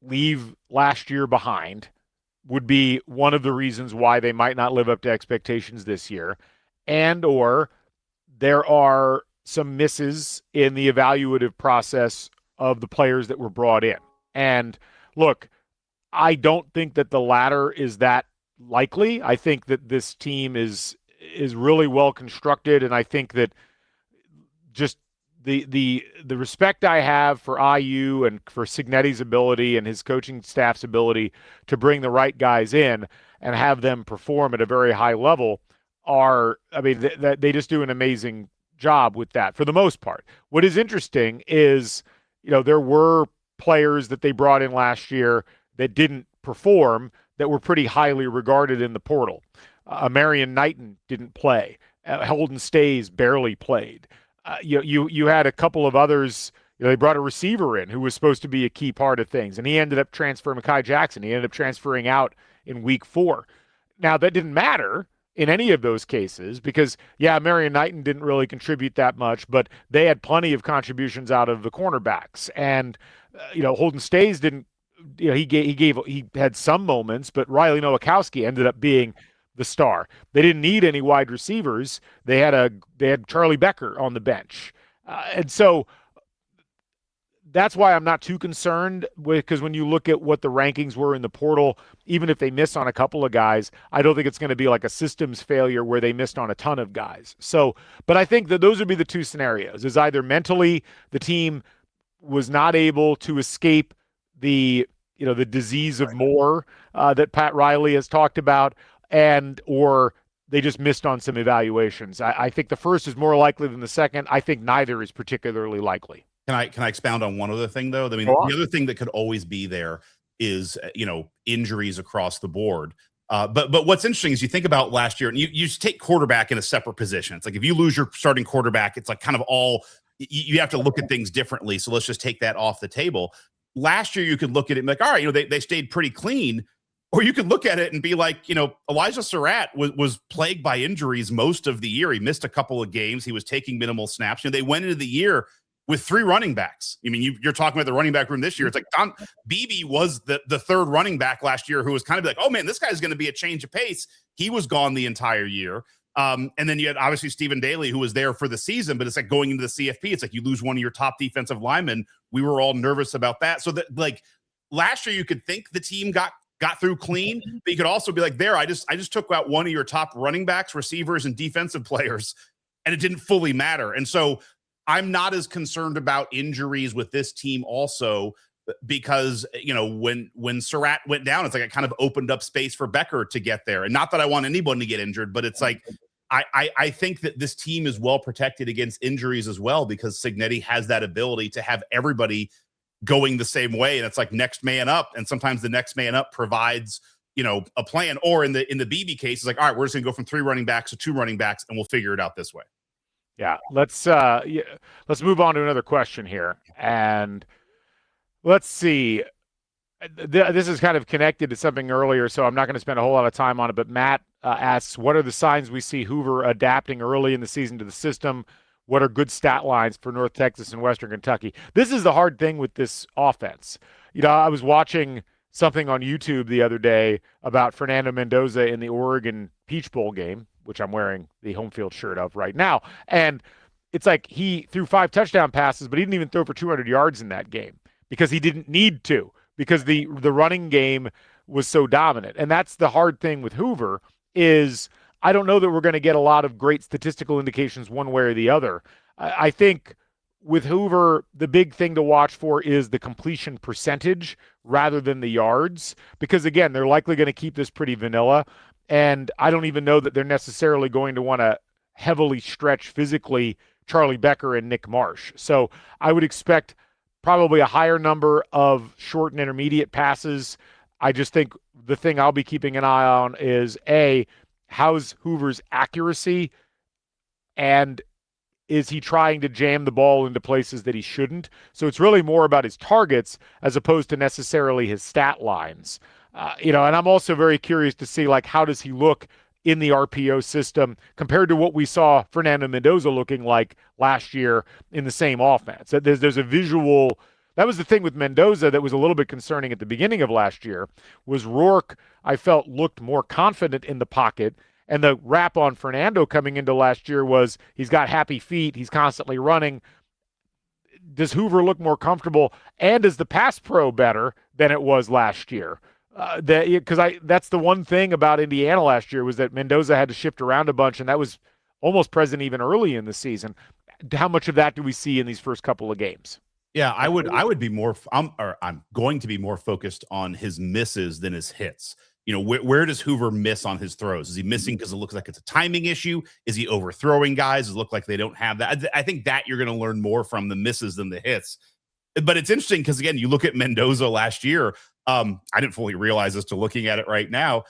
leave last year behind would be one of the reasons why they might not live up to expectations this year. And or there are some misses in the evaluative process of the players that were brought in. And look, I don't think that the latter is that likely. I think that this team is really well constructed, and I think that just the respect I have for IU and for Cignetti's ability and his coaching staff's ability to bring the right guys in and have them perform at a very high level they just do an amazing job with that for the most part. What is interesting is, there were players that they brought in last year that didn't perform that were pretty highly regarded in the portal. Marion Knighton didn't play. Holden Staes barely played. You had a couple of others. They brought a receiver in who was supposed to be a key part of things, and he ended up transferring. Mekhi Jackson. He ended up transferring out in week 4. Now that didn't matter in any of those cases because, yeah, Marion Knighton didn't really contribute that much, but they had plenty of contributions out of the cornerbacks. And, Holden Staes didn't, he had some moments, but Riley Nowakowski ended up being the star. They didn't need any wide receivers. They had Charlie Becker on the bench. And so that's why I'm not too concerned because when you look at what the rankings were in the portal, even if they miss on a couple of guys, I don't think it's going to be like a systems failure where they missed on a ton of guys. So, but I think that those would be the two scenarios is either mentally the team was not able to escape the disease of more that Pat Riley has talked about or they just missed on some evaluations. I think the first is more likely than the second. I think neither is particularly likely. Can I expound on one other thing though? I mean, the other thing that could always be there is injuries across the board. But what's interesting is you think about last year, and you just take quarterback in a separate position. It's like if you lose your starting quarterback, it's like kind of all you have to look at things differently. So let's just take that off the table. Last year, you could look at it and be like, all right, they stayed pretty clean. Or you could look at it and be like, Elijah Surratt was plagued by injuries most of the year. He missed a couple of games. He was taking minimal snaps. They went into the year with 3 running backs. I mean, you're talking about the running back room this year. It's like Don Beebe was the third running back last year who was kind of like, oh, man, this guy's going to be a change of pace. He was gone the entire year. And then you had obviously Stephen Daley, who was there for the season, but it's like going into the CFP. It's like you lose one of your top defensive linemen. We were all nervous about that. So that like last year, you could think the team got through clean, but you could also be like, I just took out one of your top running backs, receivers, and defensive players, and it didn't fully matter. And so I'm not as concerned about injuries with this team also because, when Surratt went down, it's like it kind of opened up space for Becker to get there. And not that I want anyone to get injured, but it's like, I think that this team is well protected against injuries as well because Cignetti has that ability to have everybody going the same way. And it's like next man up. And sometimes the next man up provides, a plan. Or in the BB case, it's like, all right, we're just gonna go from 3 running backs to 2 running backs and we'll figure it out this way. Yeah. Let's move on to another question here. And let's see. This is kind of connected to something earlier, so I'm not going to spend a whole lot of time on it. But Matt asks, what are the signs we see Hoover adapting early in the season to the system? What are good stat lines for North Texas and Western Kentucky? This is the hard thing with this offense. I was watching something on YouTube the other day about Fernando Mendoza in the Oregon Peach Bowl game, which I'm wearing the home field shirt of right now. And it's like he threw 5 touchdown passes, but he didn't even throw for 200 yards in that game because he didn't need to. Because the running game was so dominant. And that's the hard thing with Hoover is I don't know that we're going to get a lot of great statistical indications one way or the other. I think with Hoover, the big thing to watch for is the completion percentage rather than the yards. Because, again, they're likely going to keep this pretty vanilla. And I don't even know that they're necessarily going to want to heavily stretch physically Charlie Becker and Nick Marsh. So I would expect probably a higher number of short and intermediate passes. I just think the thing I'll be keeping an eye on is how's Hoover's accuracy, and is he trying to jam the ball into places that he shouldn't? So it's really more about his targets as opposed to necessarily his stat lines. And I'm also very curious to see how does he look in the RPO system compared to what we saw Fernando Mendoza looking like last year in the same offense. There's a visual. That was the thing with Mendoza that was a little bit concerning at the beginning of last year was Rourke, I felt, looked more confident in the pocket. And the rap on Fernando coming into last year was he's got happy feet. He's constantly running. Does Hoover look more comfortable? And is the pass pro better than it was last year? That's the one thing about Indiana last year was that Mendoza had to shift around a bunch, and that was almost present even early in the season. How much of that do we see in these first couple of games? Yeah, I would be more. I'm going to be more focused on his misses than his hits. Where does Hoover miss on his throws? Is he missing because it looks like it's a timing issue? Is he overthrowing guys? Does it look like they don't have that? I think that you're going to learn more from the misses than the hits. But it's interesting because, again, you look at Mendoza last year. I didn't fully realize this till looking at it right now.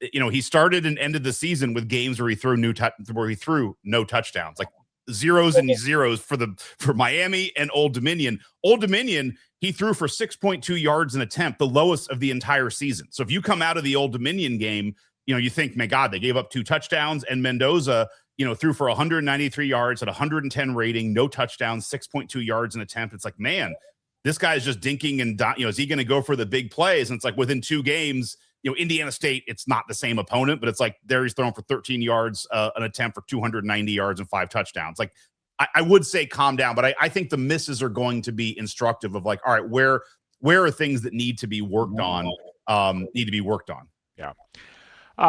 He started and ended the season with games where he threw no touchdowns, like zeros and zeros for Miami and Old Dominion. Old Dominion, he threw for 6.2 yards an attempt, the lowest of the entire season. So if you come out of the Old Dominion game you think, my God, they gave up 2 touchdowns, and Mendoza, threw for 193 yards at 110 rating, no touchdowns, 6.2 yards an attempt. It's like, man, this guy's just dinking and, is he going to go for the big plays? And it's like within 2 games, Indiana State, it's not the same opponent, but it's like there he's throwing for 13 yards, an attempt for 290 yards and 5 touchdowns. Like, I would say calm down, but I think the misses are going to be instructive of like, all right, where are things that need to be worked on? Yeah.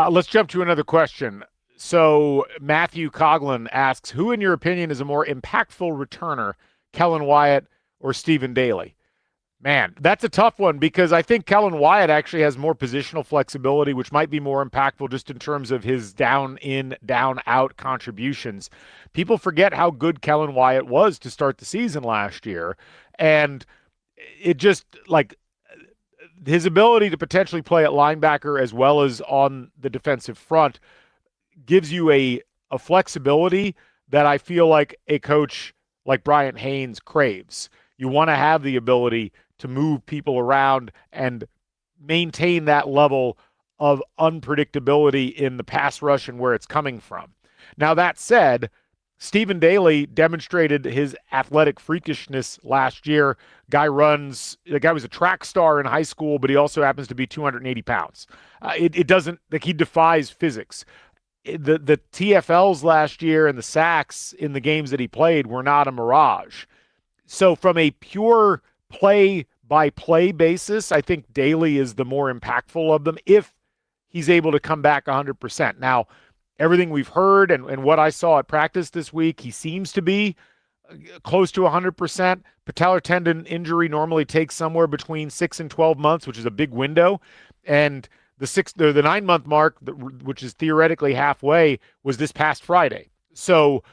Let's jump to another question. So Matthew Coughlin asks, who in your opinion is a more impactful returner, Kellan Wyatt or Stephen Daley? Man, that's a tough one because I think Kellan Wyatt actually has more positional flexibility, which might be more impactful just in terms of his down in, down out contributions. People forget how good Kellan Wyatt was to start the season last year. And it just like his ability to potentially play at linebacker as well as on the defensive front gives you a flexibility that I feel like a coach like Bryant Haines craves. You want to have the ability to move people around and maintain that level of unpredictability in the pass rush and where it's coming from. Now, that said, Stephen Daley demonstrated his athletic freakishness last year. The guy was a track star in high school, but he also happens to be 280 pounds. It doesn't, like, he defies physics. The TFLs last year and the sacks in the games that he played were not a mirage. So from a pure play-by-play basis, I think Daley is the more impactful of them if he's able to come back 100%. Now, everything we've heard and what I saw at practice this week, he seems to be close to 100%. Patellar tendon injury normally takes somewhere between 6 and 12 months, which is a big window. And the 9-month mark, which is theoretically halfway, was this past Friday. So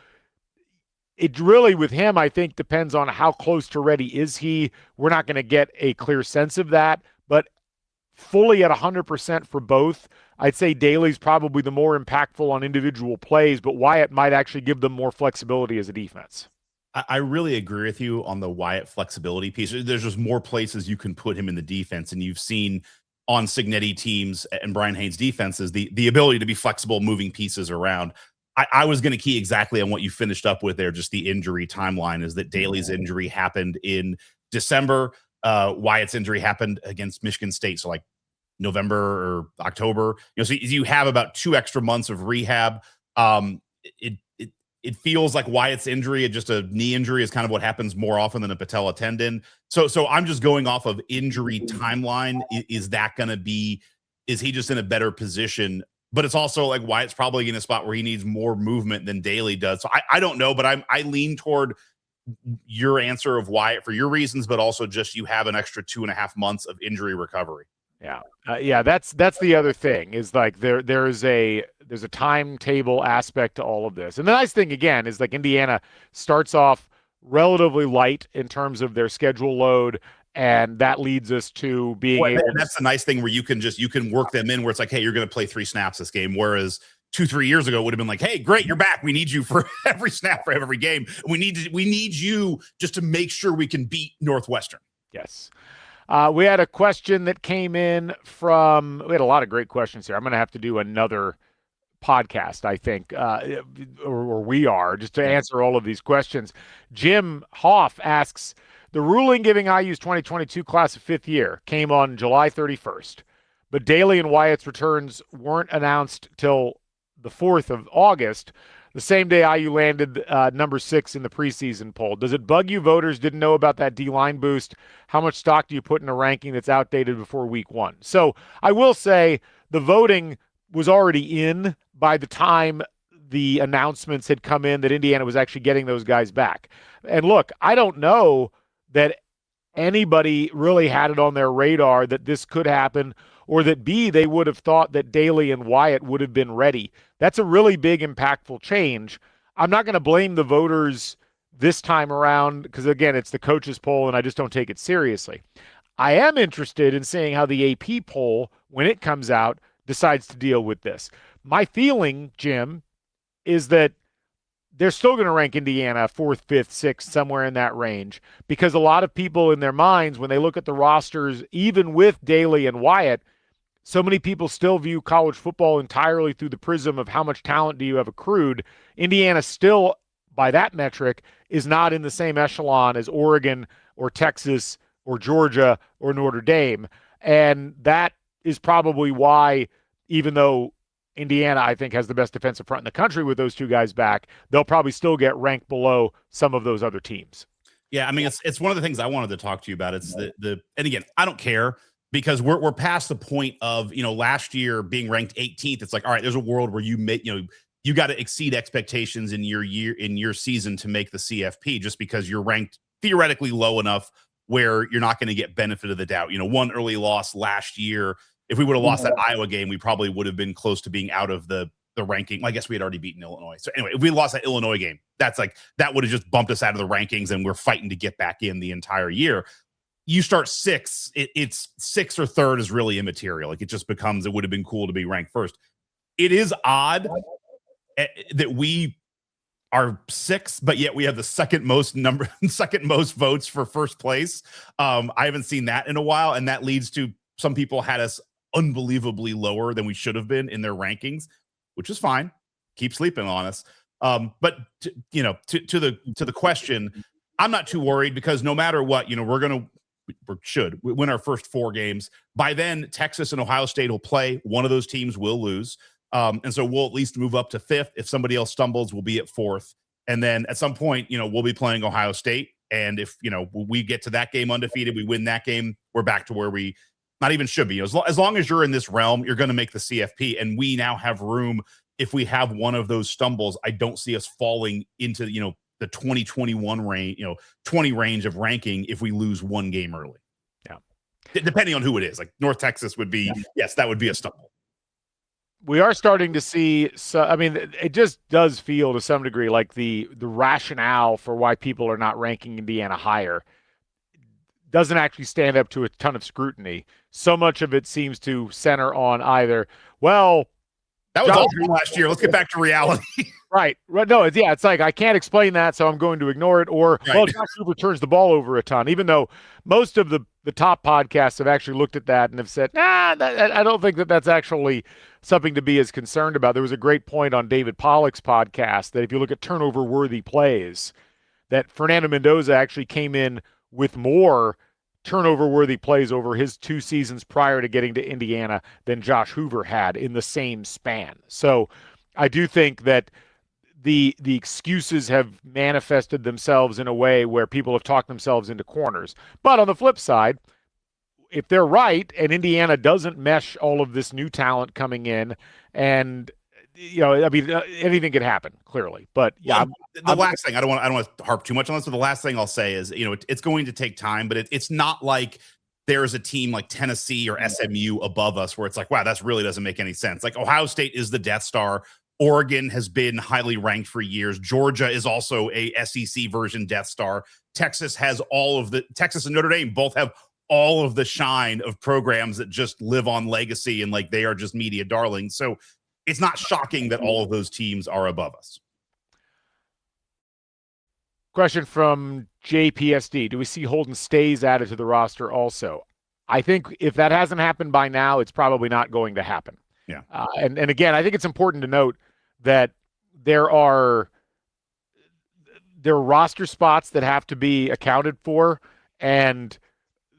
it really, with him, I think, depends on how close to ready is he. We're not going to get a clear sense of that, but fully at 100% for both, I'd say Daley's probably the more impactful on individual plays, but Wyatt might actually give them more flexibility as a defense. I really agree with you on the Wyatt flexibility piece. There's just more places you can put him in the defense, and you've seen on Cignetti teams and Bryant Haines defenses the ability to be flexible, moving pieces around. I was going to key exactly on what you finished up with there, just the injury timeline, is that Daley's injury happened in December. Wyatt's injury happened against Michigan State, so like November or October. So you have about 2 extra months of rehab. It feels like Wyatt's injury, just a knee injury, is kind of what happens more often than a patella tendon. So I'm just going off of injury timeline. Is he just in a better position? But it's also like Wyatt's probably in a spot where he needs more movement than Daley does. So I don't know, but I lean toward your answer of Wyatt for your reasons, but also just you have an extra 2.5 months of injury recovery. Yeah. That's the other thing, is like there's a timetable aspect to all of this. And the nice thing, again, is like Indiana starts off relatively light in terms of their schedule load, and that leads us to being able to... That's the nice thing, where you can work them in, where it's like, hey, you're going to play 3 snaps this game, whereas 2-3 years ago would have been like, hey, great, you're back, we need you for every snap for every game. We need you just to make sure we can beat Northwestern. Yes. We had a question that came in from... We had a lot of great questions here. I'm going to have to do another podcast, I think, or we are, just to answer all of these questions. Jim Hoff asks, the ruling giving IU's 2022 class of 5th year came on July 31st, but Daley and Wyatt's returns weren't announced till the 4th of August, the same day IU landed number 6 in the preseason poll. Does it bug you voters didn't know about that D-line boost? How much stock do you put in a ranking that's outdated before week 1? So I will say the voting was already in by the time the announcements had come in that Indiana was actually getting those guys back. And look, I don't know that anybody really had it on their radar that this could happen, or that they would have thought that Daley and Wyatt would have been ready. That's a really big, impactful change. I'm not going to blame the voters this time around because, again, it's the coaches poll and I just don't take it seriously. I am interested in seeing how the AP poll, when it comes out, decides to deal with this. My feeling, Jim, is that they're still going to rank Indiana 4th, 5th, 6th, somewhere in that range, because a lot of people in their minds, when they look at the rosters, even with Daley and Wyatt, so many people still view college football entirely through the prism of how much talent do you have accrued. Indiana still, by that metric, is not in the same echelon as Oregon or Texas or Georgia or Notre Dame. And that is probably why, even though Indiana, I think, has the best defensive front in the country with those two guys back, they'll probably still get ranked below some of those other teams. Yeah, I mean, it's one of the things I wanted to talk to you about. It's the and again, I don't care because we're past the point of, last year being ranked 18th. It's like, all right, there's a world where you got to exceed expectations in your season to make the CFP just because you're ranked theoretically low enough where you're not going to get benefit of the doubt. One early loss last year. If we would have lost that Iowa game, we probably would have been close to being out of the ranking. Well, I guess we had already beaten Illinois. So anyway, if we lost that Illinois game, that would have just bumped us out of the rankings, and we're fighting to get back in the entire year. You start sixth, it's sixth or third is really immaterial. Like, it just becomes, it would have been cool to be ranked first. It is odd that we are sixth, but yet we have the second most votes for first place. I haven't seen that in a while, and that leads to some people had us unbelievably lower than we should have been in their rankings, which is fine. Keep sleeping on us. But to the question, I'm not too worried because no matter what, we should win our first 4 games. By then, Texas and Ohio State will play. One of those teams will lose. And so we'll at least move up to 5th. If somebody else stumbles, we'll be at 4th. And then at some point, we'll be playing Ohio State. And if, we get to that game undefeated, we win that game, we're back to where we not even should be. As long as you're in this realm, you're going to make the CFP. And we now have room. If we have one of those stumbles, I don't see us falling into, the 2021 range, 20 range of ranking if we lose one game early. Yeah. Depending on who it is. Like North Texas would be, yes, that would be a stumble. We are starting to see, it just does feel to some degree like the rationale for why people are not ranking Indiana higher doesn't actually stand up to a ton of scrutiny. So much of it seems to center on either, well, that was all last year. Let's get back to reality. Right. No, it's like, I can't explain that, so I'm going to ignore it. Or, well, Josh Hoover turns the ball over a ton, even though most of the top podcasts have actually looked at that and have said, I don't think that's actually something to be as concerned about. There was a great point on David Pollock's podcast that if you look at turnover-worthy plays, that Fernando Mendoza actually came in with more turnover-worthy plays over his 2 seasons prior to getting to Indiana than Josh Hoover had in the same span. So I do think that the excuses have manifested themselves in a way where people have talked themselves into corners. But on the flip side, if they're right and Indiana doesn't mesh all of this new talent coming in, and anything could happen, clearly. But yeah, the last thing, I don't want to harp too much on this, but the last thing I'll say is, it's going to take time, but it's not like there's a team like Tennessee or SMU above us where it's like, wow, that really doesn't make any sense. Like, Ohio State is the Death Star. Oregon has been highly ranked for years. Georgia is also a SEC version Death Star. Texas has Texas and Notre Dame both have all of the shine of programs that just live on legacy and like they are just media darlings. So it's not shocking that all of those teams are above us. Question from JPSD. Do we see Holden Staes added to the roster also? I think if that hasn't happened by now, it's probably not going to happen. Yeah. And again, I think it's important to note that there are roster spots that have to be accounted for, and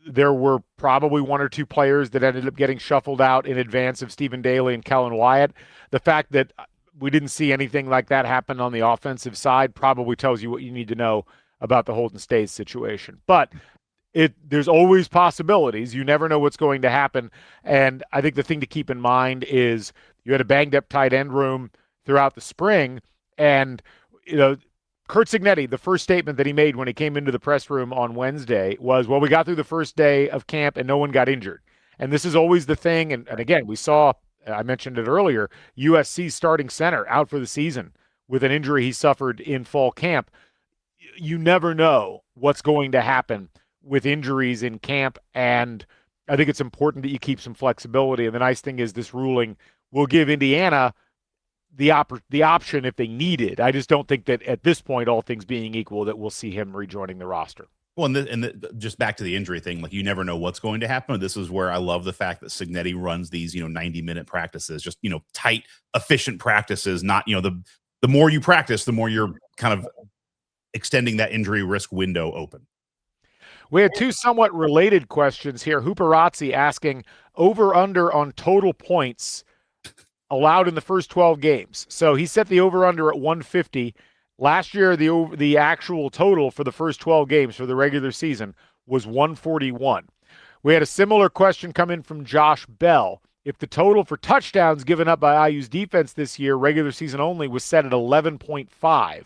there were probably 1 or 2 players that ended up getting shuffled out in advance of Stephen Daley and Kellan Wyatt. The fact that we didn't see anything like that happen on the offensive side probably tells you what you need to know about the Holden Staes situation. But there's always possibilities. You never know what's going to happen. And I think the thing to keep in mind is you had a banged up tight end room throughout the spring. And, Curt Cignetti, the first statement that he made when he came into the press room on Wednesday was, well, we got through the first day of camp and no one got injured. And this is always the thing. And again, we saw, I mentioned it earlier, USC starting center out for the season with an injury he suffered in fall camp. You never know what's going to happen with injuries in camp, and I think it's important that you keep some flexibility. And the nice thing is this ruling will give Indiana the option if they need it. I just don't think that at this point, all things being equal, that we'll see him rejoining the roster. Well, just back to the injury thing, like you never know what's going to happen. This is where I love the fact that Cignetti runs these, 90-minute practices, just, tight, efficient practices, not, the more you practice, the more you're kind of extending that injury risk window open. We had two somewhat related questions here. Hooperazzi asking over-under on total points allowed in the first 12 games. So he set the over-under at 150. Last year, the actual total for the first 12 games for the regular season was 141. We had a similar question come in from Josh Bell. If the total for touchdowns given up by IU's defense this year, regular season only, was set at 11.5,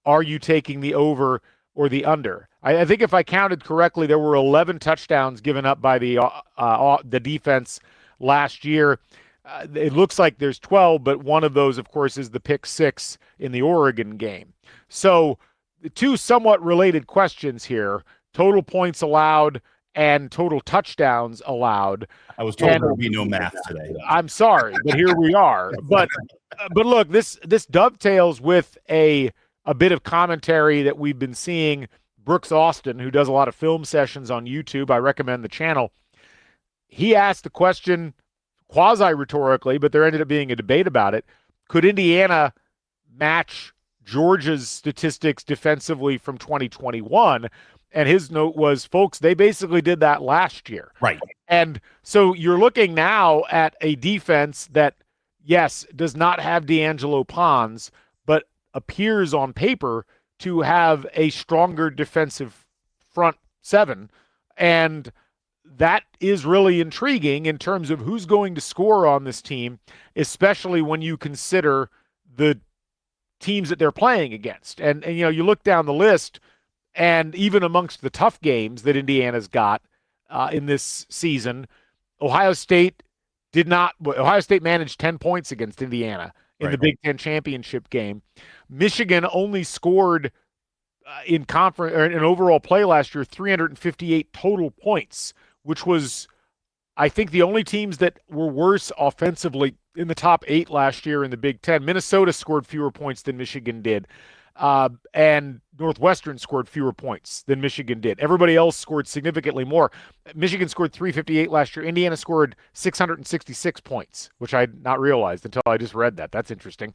are you taking the over or the under? I think if I counted correctly, there were 11 touchdowns given up by the defense last year. It looks like there's 12, but one of those, of course, is the pick six in the Oregon game. So two somewhat related questions here: total points allowed and total touchdowns allowed. I was told there would be no math today. I'm sorry, but here we are. But look, this dovetails with a bit of commentary that we've been seeing. Brooks Austin, who does a lot of film sessions on YouTube, I recommend the channel. He asked the question quasi-rhetorically, but there ended up being a debate about it. Could Indiana match Georgia's statistics defensively from 2021? And his note was, folks, they basically did that last year. Right. And so you're looking now at a defense that, yes, does not have D'Angelo Pons, but appears on paper to have a stronger defensive front seven. And that is really intriguing in terms of who's going to score on this team, especially when you consider the teams that they're playing against. And you look down the list, and even amongst the tough games that Indiana's got in this season, Ohio State managed 10 points against Indiana in the Big Ten championship game. Michigan only scored in conference or in overall play last year 358 total points, which was, I think, the only teams that were worse offensively in the top 8 last year in the Big Ten. Minnesota scored fewer points than Michigan did, and Northwestern scored fewer points than Michigan did. Everybody else scored significantly more. Michigan scored 358 last year. Indiana scored 666 points, which I had not realized until I just read that. That's interesting.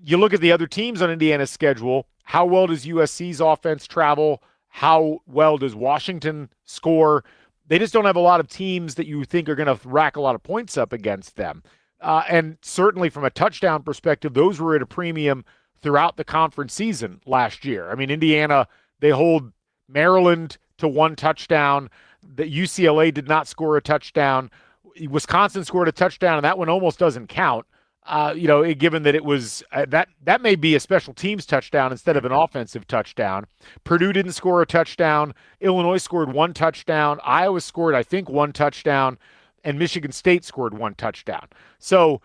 You look at the other teams on Indiana's schedule. How well does USC's offense travel? How well does Washington score? They just don't have a lot of teams that you think are going to rack a lot of points up against them. And certainly from a touchdown perspective, those were at a premium throughout the conference season last year. I mean, Indiana, they hold Maryland to 1 touchdown. The UCLA did not score a touchdown. Wisconsin scored a touchdown, and that one almost doesn't count. Given that it was that may be a special teams touchdown instead of an offensive touchdown. Purdue didn't score a touchdown. Illinois scored 1 touchdown. Iowa scored, I think, 1 touchdown, and Michigan State scored 1 touchdown. So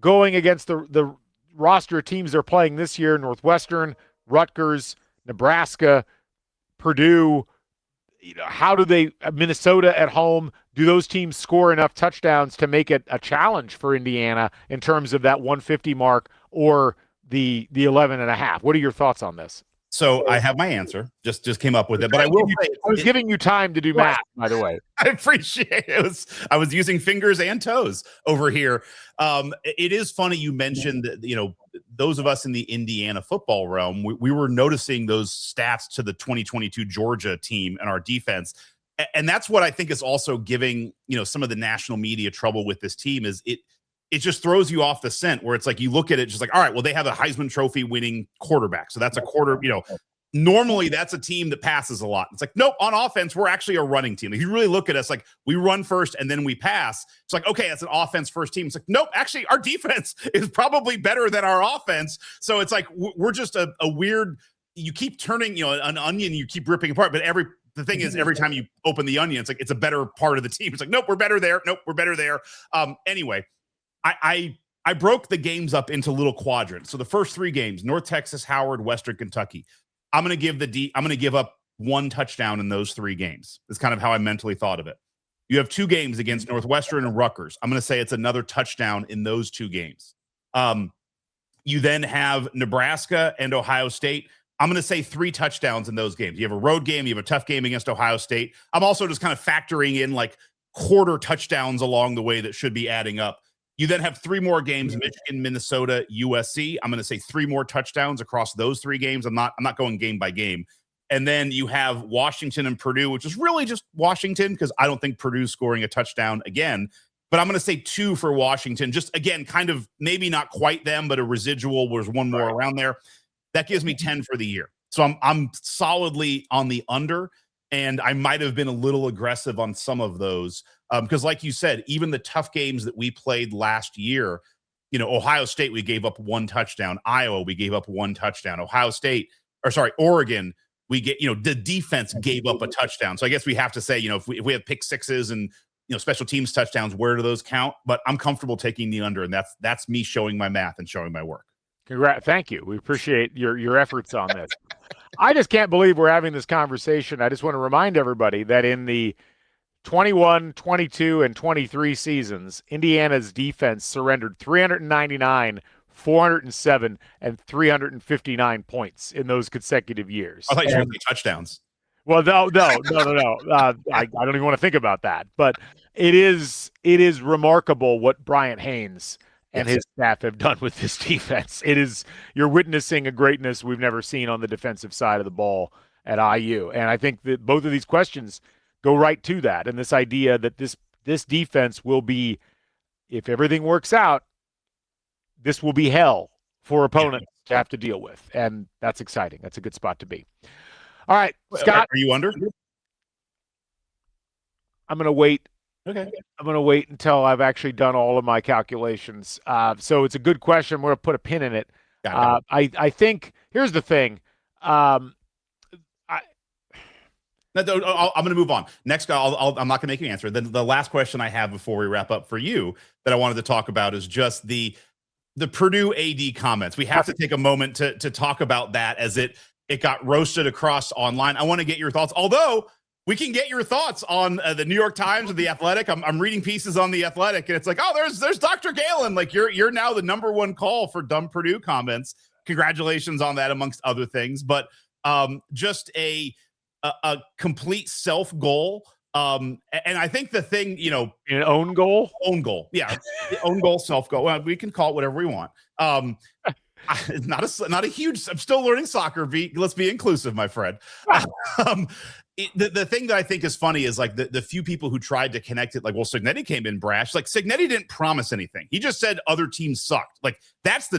going against the roster of teams they're playing this year, Northwestern, Rutgers, Nebraska, Purdue, how do they, Minnesota at home, do those teams score enough touchdowns to make it a challenge for Indiana in terms of that 150 mark or the 11.5? What are your thoughts on this? So I have my answer. Just came up with it, but I will say I was giving you time to do math, by the way. I appreciate it. I was using fingers and toes over here. It is funny you mentioned that, those of us in the Indiana football realm, we were noticing those stats to the 2022 Georgia team and our defense. And that's what I think is also giving, some of the national media trouble with this team is it just throws you off the scent where it's like, you look at it just like, all right, well, they have a Heisman Trophy winning quarterback. So that's a quarter, normally that's a team that passes a lot. It's like, nope, on offense, we're actually a running team. If you really look at us, like we run first and then we pass. It's like, okay, that's an offense first team. It's like, nope, actually our defense is probably better than our offense. So it's like, we're just a weird, you keep turning, an onion, you keep ripping apart, but the thing is, every time you open the onion, it's like, it's a better part of the team. It's like, nope, we're better there. Nope, we're better there. Anyway, I broke the games up into little quadrants. So the first 3 games, North Texas, Howard, Western Kentucky. I'm going to give up 1 touchdown in those 3 games. That's kind of how I mentally thought of it. You have 2 games against Northwestern and Rutgers. I'm going to say it's another touchdown in those 2 games. You then have Nebraska and Ohio State. I'm going to say 3 touchdowns in those games. You have a road game, you have a tough game against Ohio State. I'm also just kind of factoring in like quarter touchdowns along the way that should be adding up. You then have 3 more games: Michigan, Minnesota, USC. I'm going to say 3 more touchdowns across those 3 games. I'm not going game by game. And then you have Washington and Purdue, which is really just Washington, because I don't think Purdue's scoring a touchdown again. But I'm going to say 2 for Washington. Just, again, kind of maybe not quite them, but a residual. There's 1 more around there. That gives me 10 for the year. So I'm solidly on the under, and I might have been a little aggressive on some of those. Because like you said, even the tough games that we played last year, Ohio State, we gave up 1 touchdown. Iowa, we gave up 1 touchdown. Oregon, the defense gave up a touchdown. So I guess we have to say, if we have pick sixes and, special teams touchdowns, where do those count? But I'm comfortable taking the under, and that's me showing my math and showing my work. Congrats. Thank you. We appreciate your efforts on this. I just can't believe we're having this conversation. I just want to remind everybody that in the 21, 22, and 23 seasons, Indiana's defense surrendered 399, 407, and 359 points in those consecutive years. I thought you were going to say touchdowns. Well, no. I don't even want to think about that. But it is remarkable what Bryant Haines and his staff have done with this defense. You're witnessing a greatness we've never seen on the defensive side of the ball at IU. And I think that both of these questions go right to that. And this idea that this defense will be, if everything works out, this will be hell for opponents to have to deal with. And that's exciting. That's a good spot to be. All right, Scott. Are you under? I'm going to wait. Okay. I'm going to wait until I've actually done all of my calculations. So it's a good question. I'm going to put a pin in it. I think here's the thing. I'm going to move on. Next, I'm not going to make you answer. The last question I have before we wrap up for you that I wanted to talk about is just the Purdue AD comments. We have to take a moment to talk about that, as it got roasted across online. I want to get your thoughts, although we can get your thoughts on the New York Times or the Athletic. I'm reading pieces on the Athletic, and it's like, oh, there's Dr. Galen. Like you're now the #1 call for dumb Purdue comments. Congratulations on that, amongst other things. But just a complete self goal. And I think the thing, an own goal, yeah, own goal, self goal. Well, we can call it whatever we want. Not a huge. I'm still learning soccer. Let's be inclusive, my friend. The thing that I think is funny is like the few people who tried to connect it, like, well, Cignetti came in brash. Like Cignetti didn't promise anything. He just said other teams sucked. Like that's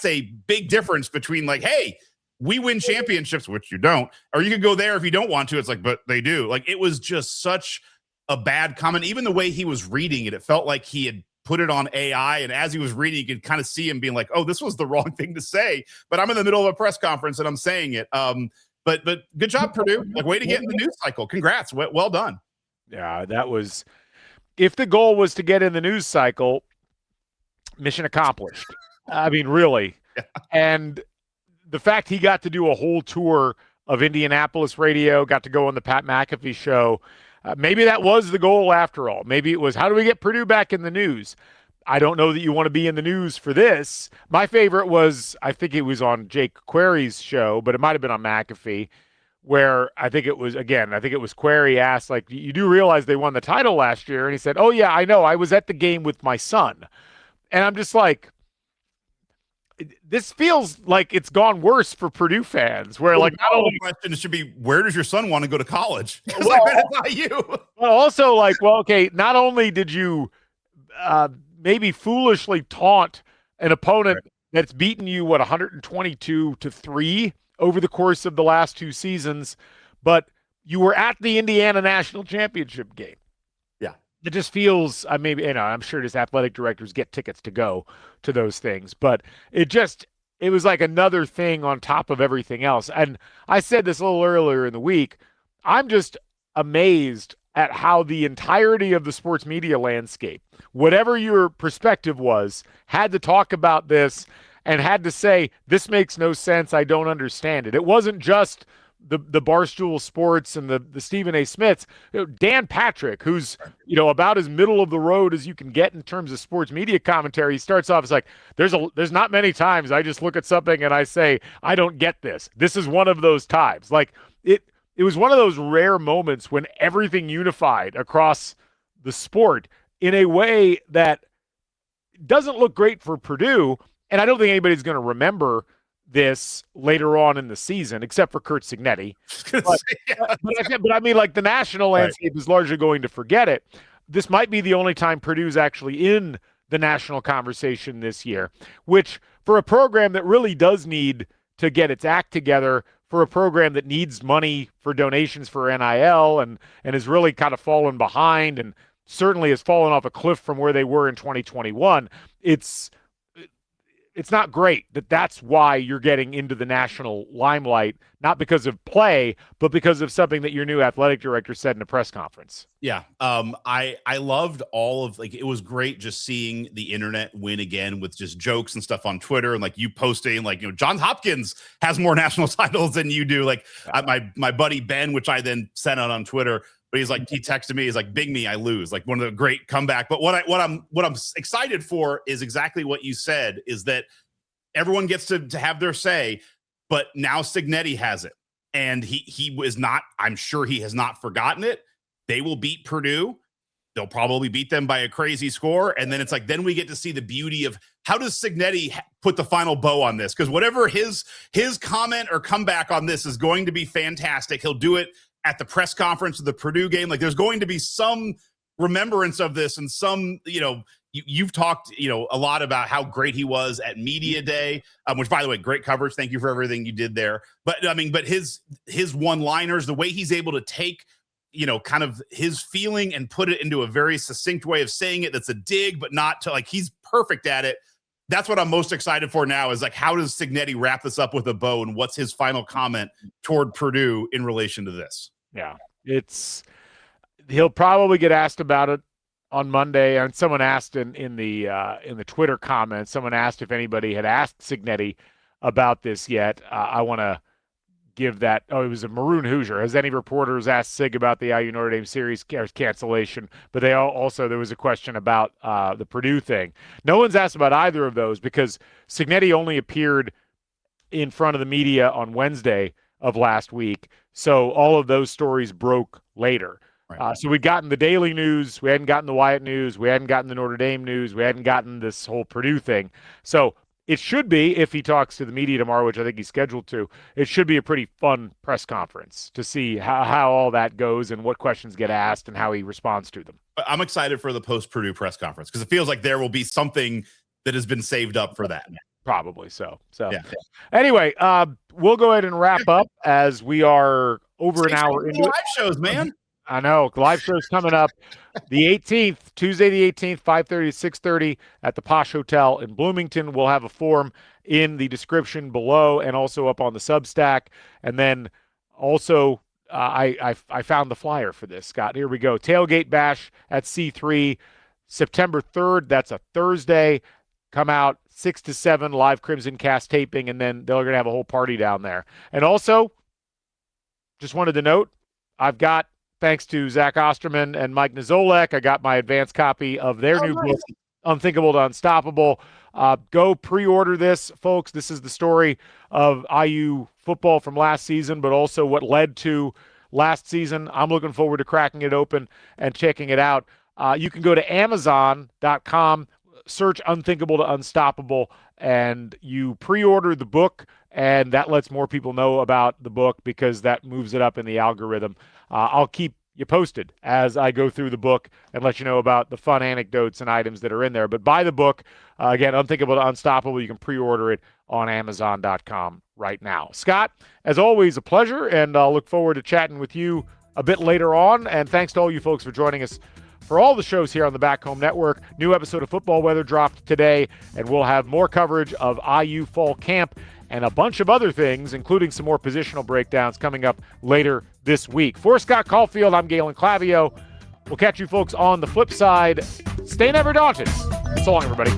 a big difference between like, hey, we win championships, which you don't, or you can go there if you don't want to. It's like, but they do. Like it was just such a bad comment. Even the way he was reading it, it felt like he had put it on AI, and as he was reading, you could kind of see him being like, oh, this was the wrong thing to say, but I'm in the middle of a press conference and I'm saying it. But good job, Purdue. Like, way to get in the news cycle. Congrats. Well done. Yeah, that was, if the goal was to get in the news cycle, mission accomplished. I mean, really. Yeah. And the fact he got to do a whole tour of Indianapolis radio, got to go on the Pat McAfee show, maybe that was the goal after all. Maybe it was, how do we get Purdue back in the news? I don't know that you want to be in the news for this. My favorite was, I think it was on Jake Query's show, but it might have been on McAfee, where I think it was Query asked, like, you do realize they won the title last year? And he said, oh, yeah, I know. I was at the game with my son. And I'm just like, this feels like it's gone worse for Purdue fans, where like, not only, the question should be, where does your son want to go to college? Well, like, that's not you. But also, like, well, okay, not only did you maybe foolishly taunt an opponent that's beaten you, 122-3 over the course of the last 2 seasons, but you were at the Indiana National Championship game. Yeah. It just feels, I'm sure his athletic directors get tickets to go to those things, but it was like another thing on top of everything else. And I said this a little earlier in the week, I'm just amazed at how the entirety of the sports media landscape, whatever your perspective was, had to talk about this and had to say, this makes no sense, I don't understand it. It wasn't just the Barstool Sports and the Stephen A. Smiths, Dan Patrick, who's, about as middle of the road as you can get in terms of sports media commentary, he starts off as like, there's not many times I just look at something and I say, I don't get this. This is one of those times. Like it was one of those rare moments when everything unified across the sport in a way that doesn't look great for Purdue. And I don't think anybody's going to remember this later on in the season, except for Curt Cignetti. But I mean, like, the national landscape is largely going to forget it. This might be the only time Purdue's actually in the national conversation this year, which for a program that really does need to get its act together, for a program that needs money for donations for NIL and has really kind of fallen behind and certainly has fallen off a cliff from where they were in 2021, it's not great that's why you're getting into the national limelight, not because of play, but because of something that your new athletic director said in a press conference. Yeah. I loved all of, like, it was great just seeing the internet win again with just jokes and stuff on Twitter, and like you posting, like, Johns Hopkins has more national titles than you do. Like, my buddy Ben, which I then sent out on Twitter, but he's like, he texted me, he's like, big me, I lose. Like, one of the great comeback. But what I'm excited for is exactly what you said, is that everyone gets to have their say, but now Cignetti has it. And he was not, I'm sure he has not forgotten it. They will beat Purdue. They'll probably beat them by a crazy score. And then it's like, then we get to see the beauty of how does Cignetti put the final bow on this? Because whatever his comment or comeback on this is going to be fantastic. He'll do it at the press conference of the Purdue game. Like, there's going to be some remembrance of this, and some, you've talked, a lot about how great he was at media day, which, by the way, great coverage. Thank you for everything you did there. But I mean, but his one-liners, the way he's able to take, kind of his feeling and put it into a very succinct way of saying it. That's a dig, but not to, like, he's perfect at it. That's what I'm most excited for now, is like, how does Cignetti wrap this up with a bow, and what's his final comment toward Purdue in relation to this? Yeah, he'll probably get asked about it on Monday. And someone asked in the Twitter comments, someone asked if anybody had asked Cignetti about this yet. I want to give that. Oh, it was a Maroon Hoosier. Has any reporters asked Sig about the IU Notre Dame series cancellation? But they also, there was a question about the Purdue thing. No one's asked about either of those, because Cignetti only appeared in front of the media on Wednesday of last week. So all of those stories broke later. Right. So we'd gotten the Daley news. We hadn't gotten the Wyatt news. We hadn't gotten the Notre Dame news. We hadn't gotten this whole Purdue thing. So it should be, if he talks to the media tomorrow, which I think he's scheduled to, it should be a pretty fun press conference to see how all that goes and what questions get asked and how he responds to them. I'm excited for the post-Purdue press conference, because it feels like there will be something that has been saved up for that. Probably so. Yeah. Anyway, we'll go ahead and wrap up, as we are over an hour into live shows, man. I know. The live show's coming up the 18th, Tuesday the 18th, 5:30 to 6:30 at the Posh Hotel in Bloomington. We'll have a form in the description below and also up on the Substack. And then also, I found the flyer for this, Scott. Here we go. Tailgate Bash at C3, September 3rd. That's a Thursday. Come out 6 to 7, live CrimsonCast taping, and then they're going to have a whole party down there. And also, just wanted to note, I've got, thanks to Zach Osterman and Mike Nizolek, I got my advanced copy of their new book, Unthinkable to Unstoppable. Go pre-order this, folks. This is the story of IU football from last season, but also what led to last season. I'm looking forward to cracking it open and checking it out. You can go to Amazon.com, search Unthinkable to Unstoppable, and you pre-order the book, and that lets more people know about the book, because that moves it up in the algorithm. I'll keep you posted as I go through the book and let you know about the fun anecdotes and items that are in there. But buy the book. Again, Unthinkable to Unstoppable. You can pre-order it on Amazon.com right now. Scott, as always, a pleasure, and I'll look forward to chatting with you a bit later on. And thanks to all you folks for joining us for all the shows here on the Back Home Network. New episode of Football Weather dropped today, and we'll have more coverage of IU fall camp and a bunch of other things, including some more positional breakdowns, coming up later this week. For Scott Caulfield, I'm Galen Clavio. We'll catch you folks on the flip side. Stay never daunted. So long, everybody.